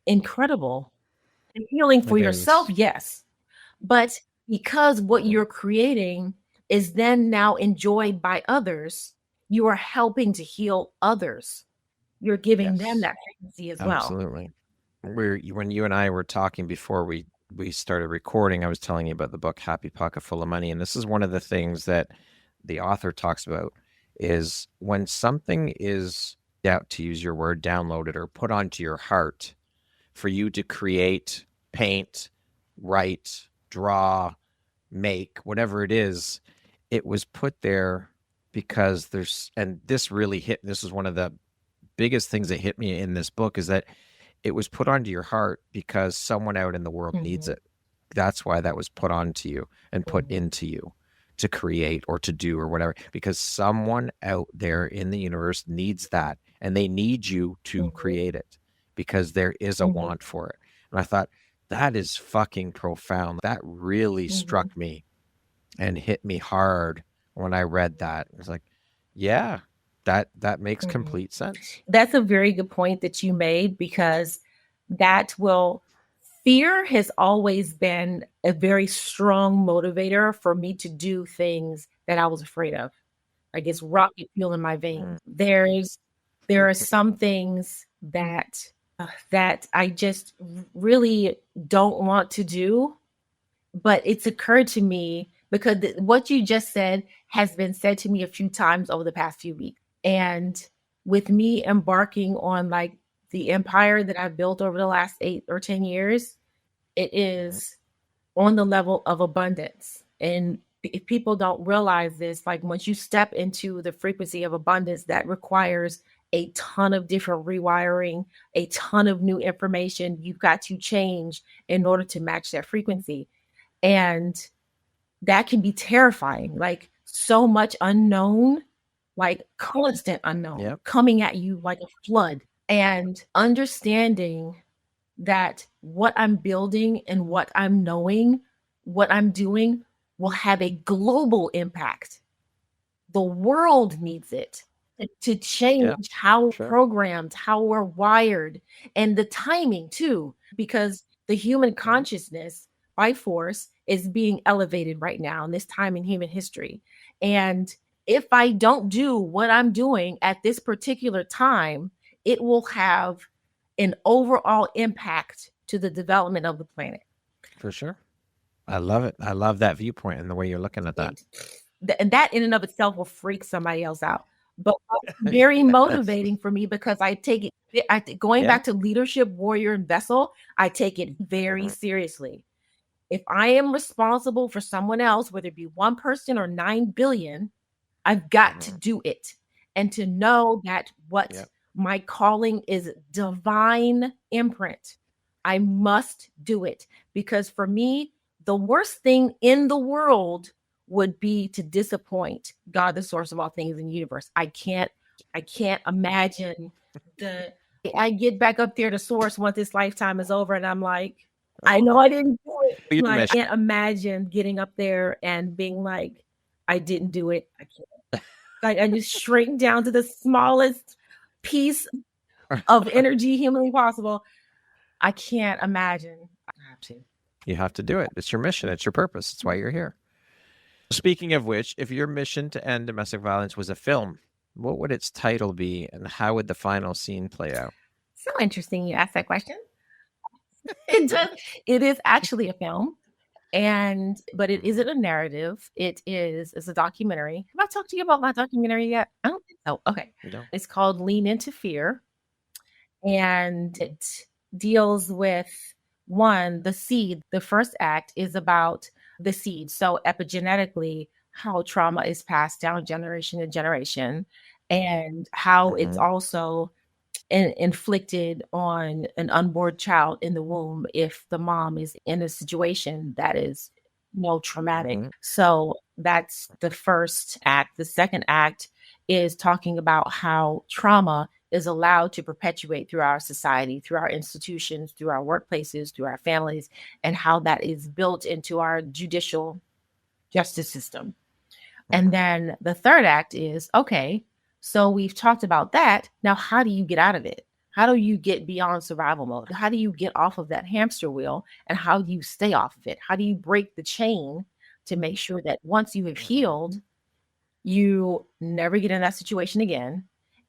incredible. And healing for yourself, yes. But because what you're creating is then now enjoyed by others, you are helping to heal others. You're giving them that frequency as well. Absolutely. When you and I were talking before we started recording, I was telling you about the book Happy Pocket Full of Money. And this is one of the things that the author talks about is when something is, to use your word, downloaded or put onto your heart for you to create, paint, write, draw, make, whatever it is, it was put there because and this really hit, this is one of the biggest things that hit me in this book is that it was put onto your heart because someone out in the world needs it. That's why that was put onto you and put into you to create or to do or whatever, because someone out there in the universe needs that and they need you to create it because there is a want for it. And I thought, that is fucking profound. That really struck me and hit me hard when I read that. It was like, yeah, that makes complete sense. That's a very good point that you made, because fear has always been a very strong motivator for me to do things that I was afraid of. Like it's rocket fuel in my veins. There are some things that I just really don't want to do, but it's occurred to me because what you just said has been said to me a few times over the past few weeks. And with me embarking on like the empire that I've built over the last 8 or 10 years, it is on the level of abundance. And if people don't realize this, like once you step into the frequency of abundance, that requires a ton of different rewiring, a ton of new information you've got to change in order to match that frequency. And that can be terrifying, like so much unknown, like constant unknown coming at you like a flood. And understanding that what I'm building and what I'm knowing, what I'm doing will have a global impact. The world needs it to change how we're programmed, how we're wired, and the timing too, because the human consciousness by force is being elevated right now in this time in human history. And if I don't do what I'm doing at this particular time, it will have an overall impact to the development of the planet. For sure. I love it. I love that viewpoint and the way you're looking at that. And that in and of itself will freak somebody else out. But very motivating for me because I take it, going back to leadership, warrior, and vessel, I take it very seriously. If I am responsible for someone else, whether it be one person or 9 billion, I've got to do it. And to know that what my calling is divine imprint, I must do it. Because for me, the worst thing in the world would be to disappoint God, the source of all things in the universe. I can't imagine I get back up there to source once this lifetime is over, and I'm like, I know I didn't do it. Like, I can't imagine getting up there and being like, I didn't do it. I can't. I just shrink down to the smallest piece of energy humanly possible. I can't imagine. I have to. You have to do it. It's your mission. It's your purpose. It's why you're here. Speaking of which, if your mission to end domestic violence was a film, what would its title be and how would the final scene play out? So interesting you asked that question. It is actually a film. But it isn't a narrative. It's a documentary. Have I talked to you about my documentary yet? I don't think so. Okay. No. It's called Lean Into Fear. And it deals with the seed. The first act is about the seed. So epigenetically, how trauma is passed down generation to generation and how it's also inflicted on an unborn child in the womb if the mom is in a situation that is traumatic. So that's the first act. The second act is talking about how trauma is allowed to perpetuate through our society, through our institutions, through our workplaces, through our families, and how that is built into our judicial justice system. And then the third act is, okay, so we've talked about that. Now, how do you get out of it? How do you get beyond survival mode? How do you get off of that hamster wheel? And how do you stay off of it? How do you break the chain to make sure that once you have healed, you never get in that situation again?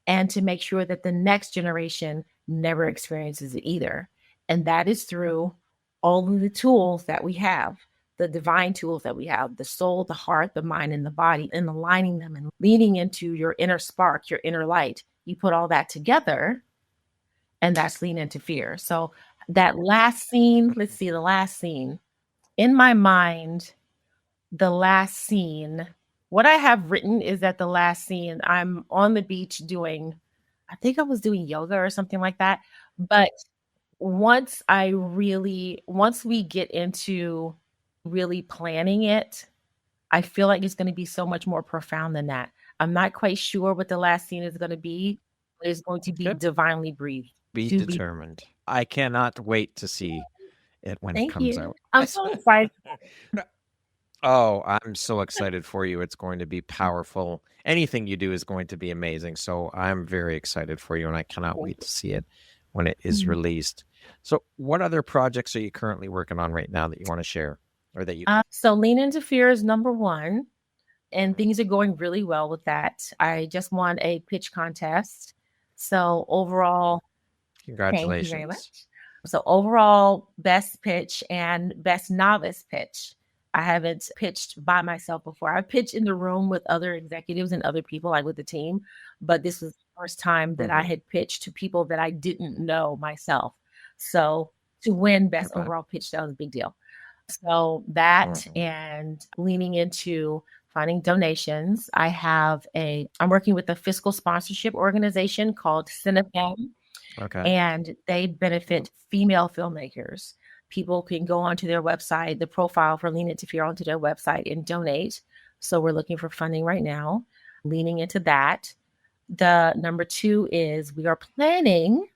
And to make sure that the next generation never experiences it either. And that is through all of the tools that we have. The divine tools that we have, the soul, the heart, the mind, and the body, and aligning them and leaning into your inner spark, your inner light. You put all that together, and that's Lean Into Fear. So that last scene, the last scene. In my mind, the last scene, what I have written is that the last scene, I'm on the beach I think I was doing yoga or something like that. But once we get into really planning it, I feel like it's going to be so much more profound than that. I'm not quite sure what the last scene is going to be. It's going to be divinely breathed. Be determined. I cannot wait to see it when it comes out. I'm so excited. Oh, I'm so excited for you. It's going to be powerful. Anything you do is going to be amazing. So I'm very excited for you, and I cannot wait to see it when it is released. So what other projects are you currently working on right now that you want to share? Or that you So Lean Into Fear is number one, and things are going really well with that. I just won a pitch contest. So overall, congratulations. Thank you very much. So overall, best pitch and best novice pitch. I haven't pitched by myself before. I've pitched in the room with other executives and other people, like with the team, but this was the first time that I had pitched to people that I didn't know myself. So to win best overall pitch, that was a big deal. So that and leaning into finding donations. I'm working with a fiscal sponsorship organization called Cinefem. And they benefit female filmmakers. People can go onto their website, the profile for Lean Into Fear onto their website and donate. So we're looking for funding right now, leaning into that. The number two is we are planning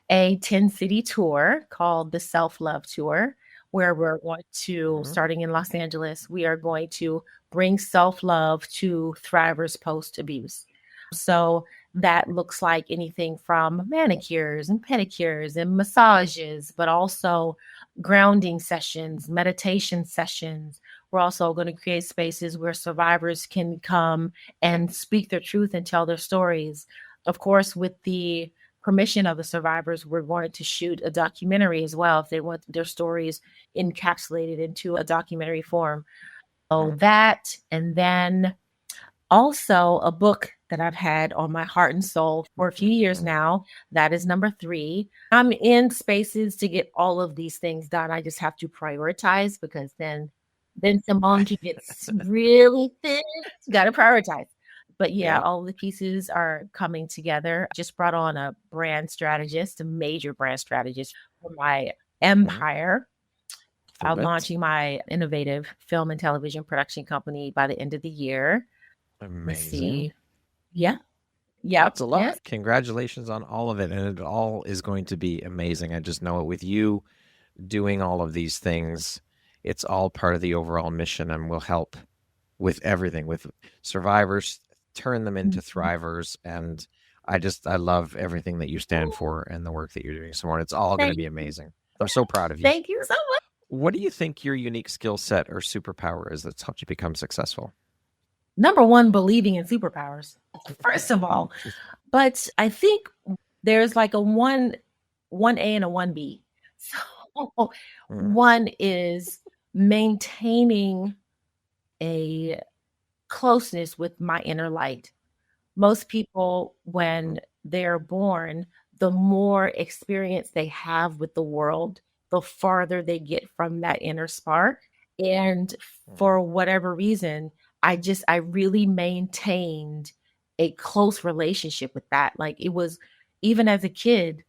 a 10-city tour called the Self-Love Tour, where we're going to, starting in Los Angeles, we are going to bring self-love to thrivers post-abuse. So that looks like anything from manicures and pedicures and massages, but also grounding sessions, meditation sessions. We're also going to create spaces where survivors can come and speak their truth and tell their stories. Of course, with the permission of the survivors, we're going to shoot a documentary as well if they want their stories encapsulated into a documentary form. So that, and then also a book that I've had on my heart and soul for a few years now. That is number 3. I'm in spaces to get all of these things done. I just have to prioritize, because then Symone gets really thin. Got to prioritize. But yeah, all the pieces are coming together. Just brought on a brand strategist, a major brand strategist for my empire. I'm launching my innovative film and television production company by the end of the year. Amazing. Let's see. Yeah. Yeah. That's a lot. Yes. Congratulations on all of it. And it all is going to be amazing. I just know it, with you doing all of these things, it's all part of the overall mission, and will help with everything, with survivors, turn them into thrivers. And I love everything that you stand for and the work that you're doing, Symone. It's all going to be amazing. I'm so proud of you. Thank you so much. What do you think your unique skill set or superpower is that's helped you become successful? Number 1, believing in superpowers, first of all. But I think there's like a 1A and a 1B. So 1 is maintaining a closeness with my inner light. Most people, when they're born, the more experience they have with the world, the farther they get from that inner spark. And for whatever reason, I really maintained a close relationship with that. Like, it was, even as a kid,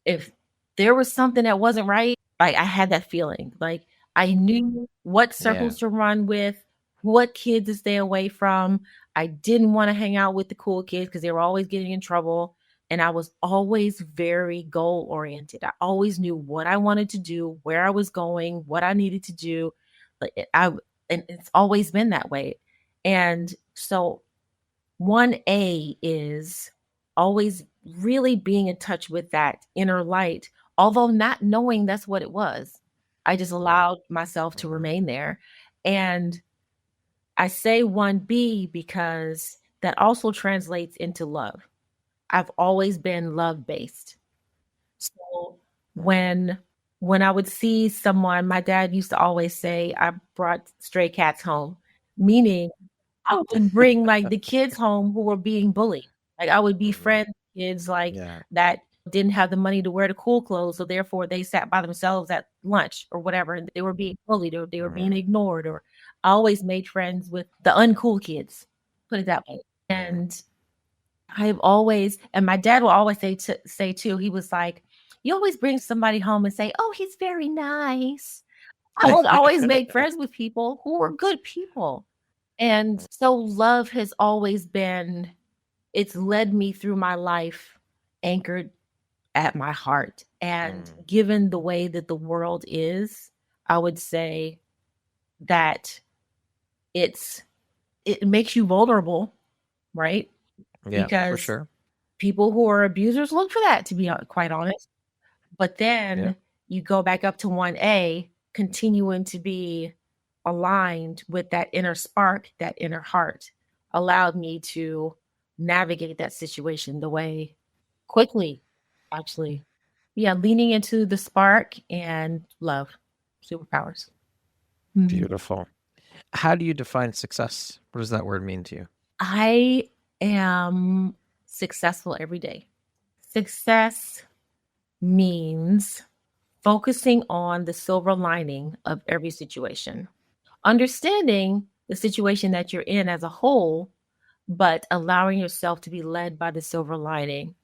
if there was something that wasn't right, like, I had that feeling. Like, I knew what circles to run with, what kids to stay away from. I didn't want to hang out with the cool kids because they were always getting in trouble. And I was always very goal oriented. I always knew what I wanted to do, where I was going, what I needed to do. And it's always been that way. And so 1A is always really being in touch with that inner light, although not knowing that's what it was. I just allowed myself to remain there. And I say 1B because that also translates into love. I've always been love-based. So when I would see someone, my dad used to always say, I brought stray cats home, meaning I would bring like the kids home who were being bullied. Like, I would befriend kids like that didn't have the money to wear the cool clothes, so therefore they sat by themselves at lunch or whatever, and they were being bullied, or they were being ignored, or I always made friends with the uncool kids, put it that way. And I've always, and my dad will always say too, he was like, you always bring somebody home and say, oh, he's very nice. I would always make friends with people who were good people. And so love has always been, it's led me through my life anchored at my heart. And given the way that the world is, I would say that it makes you vulnerable, right? Yeah, because for sure. People who are abusers look for that, to be quite honest. But then you go back up to 1A, continuing to be aligned with that inner spark, that inner heart, allowed me to navigate that situation the way quickly, actually. Yeah, leaning into the spark and love, superpowers. Beautiful. How do you define success? What does that word mean to you? I am successful every day. Success means focusing on the silver lining of every situation, understanding the situation that you're in as a whole, but allowing yourself to be led by the silver lining.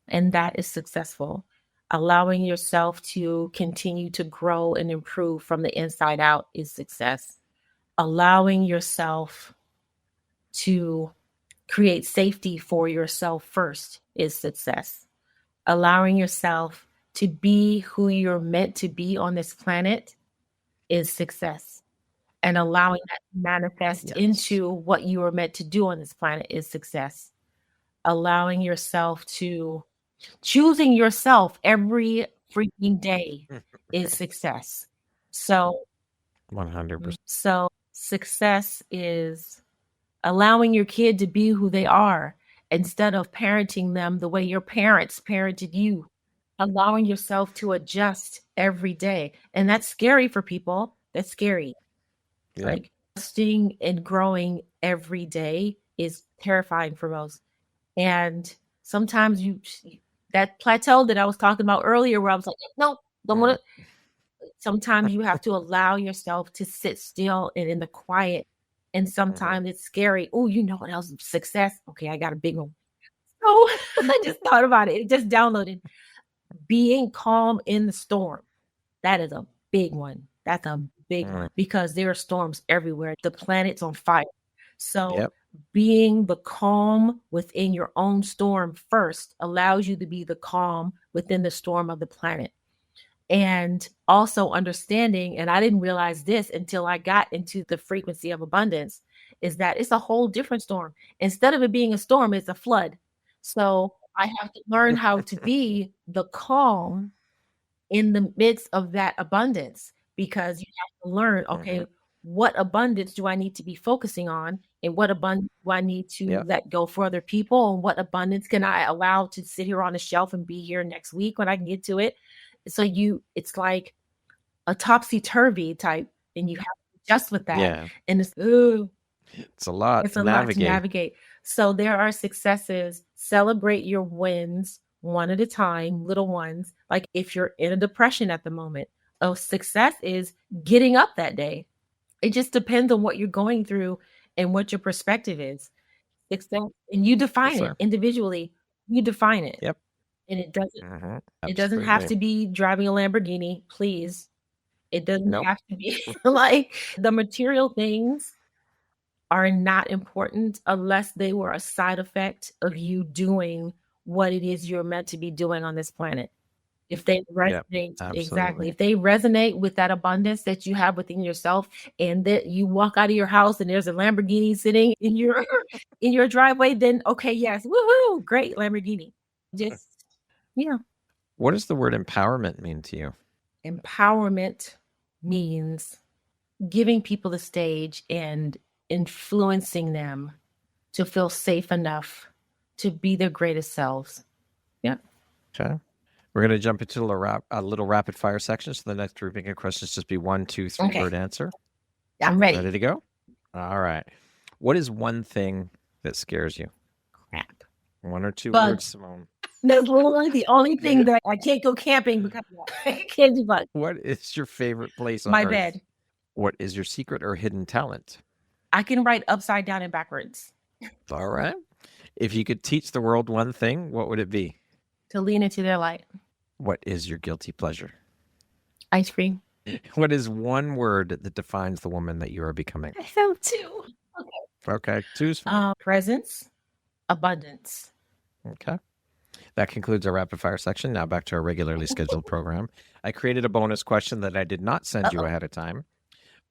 And that is successful. Allowing yourself to continue to grow and improve from the inside out is success. Allowing yourself to create safety for yourself first is success. Allowing yourself to be who you're meant to be on this planet is success. And allowing that to manifest into what you are meant to do on this planet is success. Allowing yourself to, choosing yourself every freaking day is success. So 100%. So success is allowing your kid to be who they are instead of parenting them the way your parents parented you, allowing yourself to adjust every day. And that's scary for people. That's scary. Yep. Like adjusting and growing every day is terrifying for most. And sometimes that plateau that I was talking about earlier, where I was like, no, don't want to. Sometimes you have to allow yourself to sit still and in the quiet. And sometimes it's scary. Oh, you know what else? Success. Okay, I got a big one. So I just thought about it. It just downloaded. Being calm in the storm. That is a big one. That's a big one because there are storms everywhere. The planet's on fire. So being the calm within your own storm first allows you to be the calm within the storm of the planet. And also understanding, and I didn't realize this until I got into the frequency of abundance, is that it's a whole different storm. Instead of it being a storm, it's a flood. So I have to learn how to be the calm in the midst of that abundance, because you have to learn, okay, what abundance do I need to be focusing on, and what abundance do I need to let go for other people, and what abundance can I allow to sit here on the shelf and be here next week when I can get to it. So it's like a topsy-turvy type, and you have to adjust with that. Yeah. And it's a lot to navigate. So there are successes. Celebrate your wins one at a time, little ones. Like if you're in a depression at the moment, success is getting up that day. It just depends on what you're going through and what your perspective is. Success, and you define it individually. You define it. Yep. And it doesn't have to be driving a Lamborghini, please. It doesn't have to be like the material things are not important unless they were a side effect of you doing what it is you're meant to be doing on this planet. If they resonate, exactly. If they resonate with that abundance that you have within yourself, and that you walk out of your house and there's a Lamborghini sitting in your driveway, then okay, yes, woohoo, great Lamborghini. Just What does the word empowerment mean to you? Empowerment means giving people the stage and influencing them to feel safe enough to be their greatest selves. Yeah. Okay. We're going to jump into a little rapid fire section. So the next grouping of questions just be 1, 2, 3 word answer. I'm ready. Ready to go? All right. What is one thing that scares you? Crap. 1 or 2 words, Symone. That's literally the only thing that I can't go camping because I can't do bugs. What is your favorite place on My earth? bed. What is your secret or hidden talent? I can write upside down and backwards. All right. If you could teach the world one thing, what would it be? To lean into their light. What is your guilty pleasure? Ice cream. What is one word that defines the woman that you are becoming? I found 2. Okay. 2's presence, abundance. Okay. That concludes our rapid fire section. Now back to our regularly scheduled program. I created a bonus question that I did not send you ahead of time.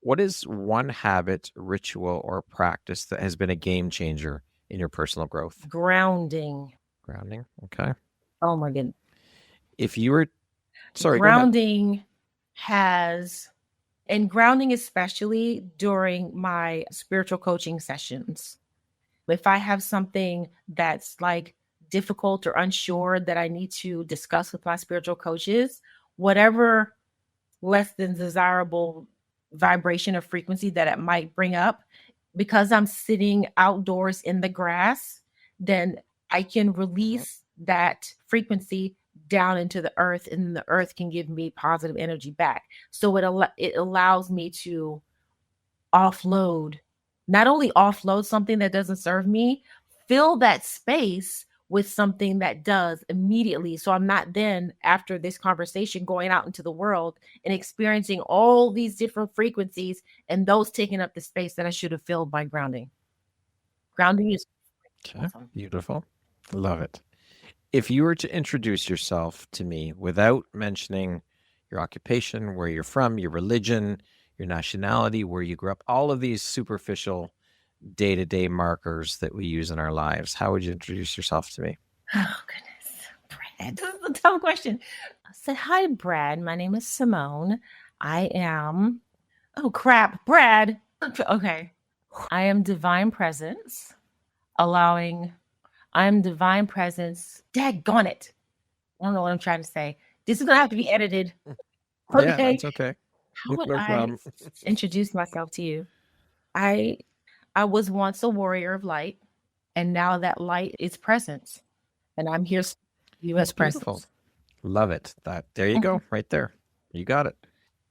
What is one habit, ritual, or practice that has been a game changer in your personal growth? Grounding. Grounding. Okay. Oh my goodness. If you were, grounding grounding especially during my spiritual coaching sessions. If I have something that's like difficult or unsure that I need to discuss with my spiritual coaches, whatever less than desirable vibration or frequency that it might bring up, because I'm sitting outdoors in the grass, then I can release that frequency down into the earth, and the earth can give me positive energy back. So it allows me to offload, not only offload something that doesn't serve me, fill that space with something that does immediately. So I'm not then, after this conversation, going out into the world and experiencing all these different frequencies and those taking up the space that I should have filled by grounding. Grounding is awesome. Beautiful. Love it. If you were to introduce yourself to me without mentioning your occupation, where you're from, your religion, your nationality, where you grew up, all of these superficial day-to-day markers that we use in our lives, how would you introduce yourself to me? Oh, goodness. Brad, this is a tough question. I said, hi, Brad. My name is Symone. I am, Brad. Okay. I am divine presence, allowing I'm divine presence. Daggone it. I don't know what I'm trying to say. This is going to have to be edited. Yeah, Okay. that's okay. How would No I problem. introduce myself to you? I was once a warrior of light, and now that light is presence, and I'm here to you as Beautiful. presence. Love it. There you go, right there. You got it.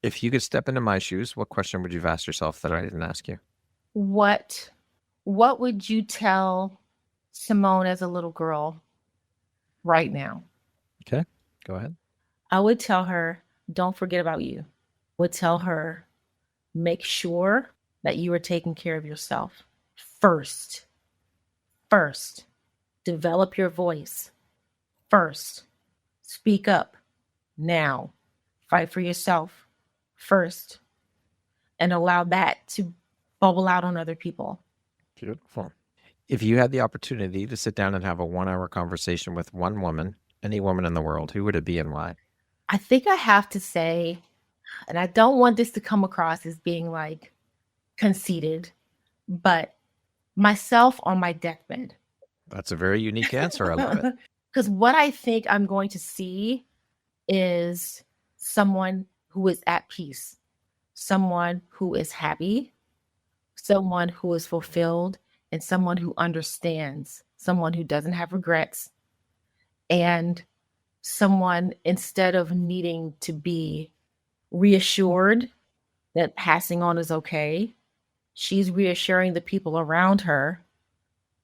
If you could step into my shoes, what question would you have asked yourself that I didn't ask you? What would you tell Symone as a little girl right now? Okay, go ahead. I would tell her, don't forget about you. Would tell her, make sure that you are taking care of yourself first. First, develop your voice. First, speak up now. Fight for yourself first, and allow that to bubble out on other people. Beautiful. If you had the opportunity to sit down and have a 1-hour conversation with one woman, any woman in the world, who would it be and why? I think I have to say, and I don't want this to come across as being like conceited, but myself on my deathbed. That's a very unique answer. I love it. Because what I think I'm going to see is someone who is at peace, someone who is happy, someone who is fulfilled, and someone who understands, someone who doesn't have regrets, and someone, instead of needing to be reassured that passing on is okay, she's reassuring the people around her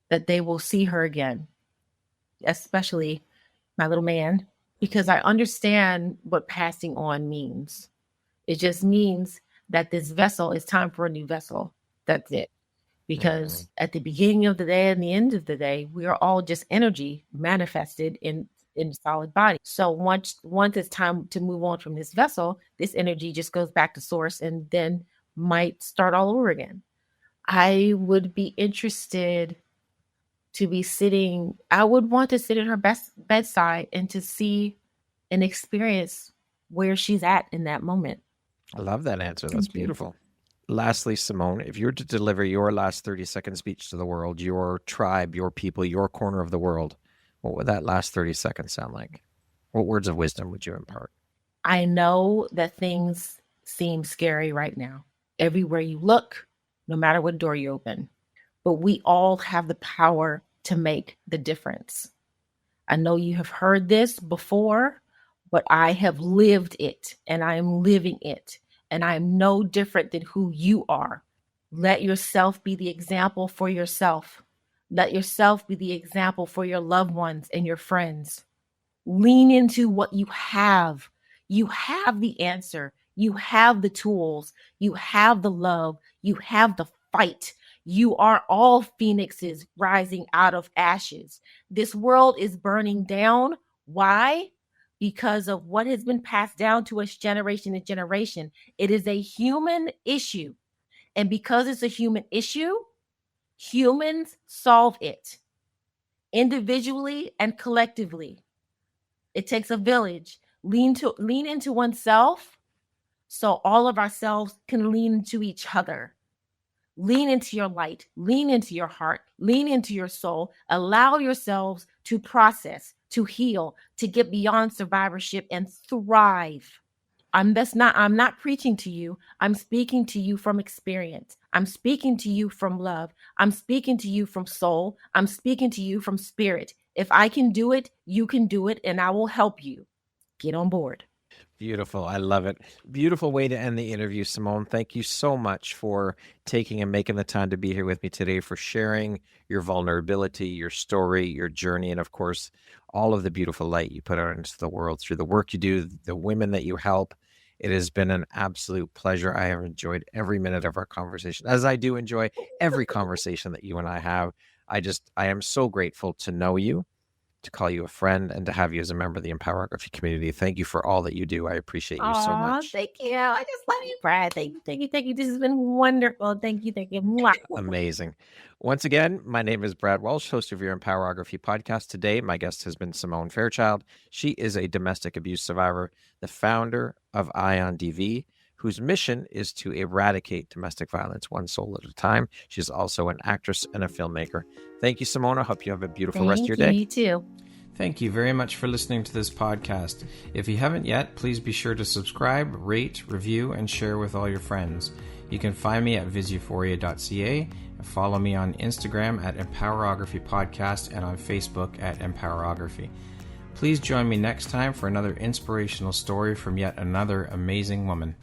that they will see her again, especially my little man, because I understand what passing on means. It just means that this vessel is time for a new vessel. That's it. Because at the beginning of the day and the end of the day, we are all just energy manifested in solid body. So once it's time to move on from this vessel, this energy just goes back to source and then might start all over again. I would be interested to be sitting, I would want to sit at her bedside and to see and experience where she's at in that moment. I love that answer. That's beautiful. Lastly, Symone, if you were to deliver your last 30-second speech to the world, your tribe, your people, your corner of the world, what would that last 30 seconds sound like? What words of wisdom would you impart? I know that things seem scary right now. Everywhere you look, no matter what door you open, but we all have the power to make the difference. I know you have heard this before, but I have lived it and I am living it. And I am no different than who you are. Let yourself be the example for yourself. Let yourself be the example for your loved ones and your friends. Lean into what you have. You have the answer. You have the tools. You have the love. You have the fight. You are all phoenixes rising out of ashes. This world is burning down. Why? Because of what has been passed down to us generation to generation. It is a human issue. And because it's a human issue, humans solve it individually and collectively. It takes a village. Lean into oneself so all of ourselves can lean into each other. Lean into your light, lean into your heart, lean into your soul. Allow yourselves to process, to heal, to get beyond survivorship and thrive. I'm not preaching to you. I'm speaking to you from experience. I'm speaking to you from love. I'm speaking to you from soul. I'm speaking to you from spirit. If I can do it, you can do it, and I will help you. Get on board. Beautiful. I love it. Beautiful way to end the interview, Symone. Thank you so much for taking and making the time to be here with me today, for sharing your vulnerability, your story, your journey, and of course, all of the beautiful light you put out into the world through the work you do, the women that you help. It has been an absolute pleasure. I have enjoyed every minute of our conversation, as I do enjoy every conversation that you and I have. I am so grateful to know you, to call you a friend, and to have you as a member of the Empowerography community. Thank you for all that you do. I appreciate you so much. Thank you. I just love you, Brad. Thank you. This has been wonderful. Thank you. Mwah. Amazing. Once again, my name is Brad Welsh, host of your Empowerography podcast. Today, my guest has been Symone Fairchild. She is a domestic abuse survivor, the founder of EyeOnDV, whose mission is to eradicate domestic violence one soul at a time. She's also an actress and a filmmaker. Thank you, Symone. I hope you have a beautiful rest of your day. You too. Thank you very much for listening to this podcast. If you haven't yet, please be sure to subscribe, rate, review, and share with all your friends. You can find me at visuphoria.ca, follow me on Instagram at Empowerography Podcast, and on Facebook at Empowerography. Please join me next time for another inspirational story from yet another amazing woman.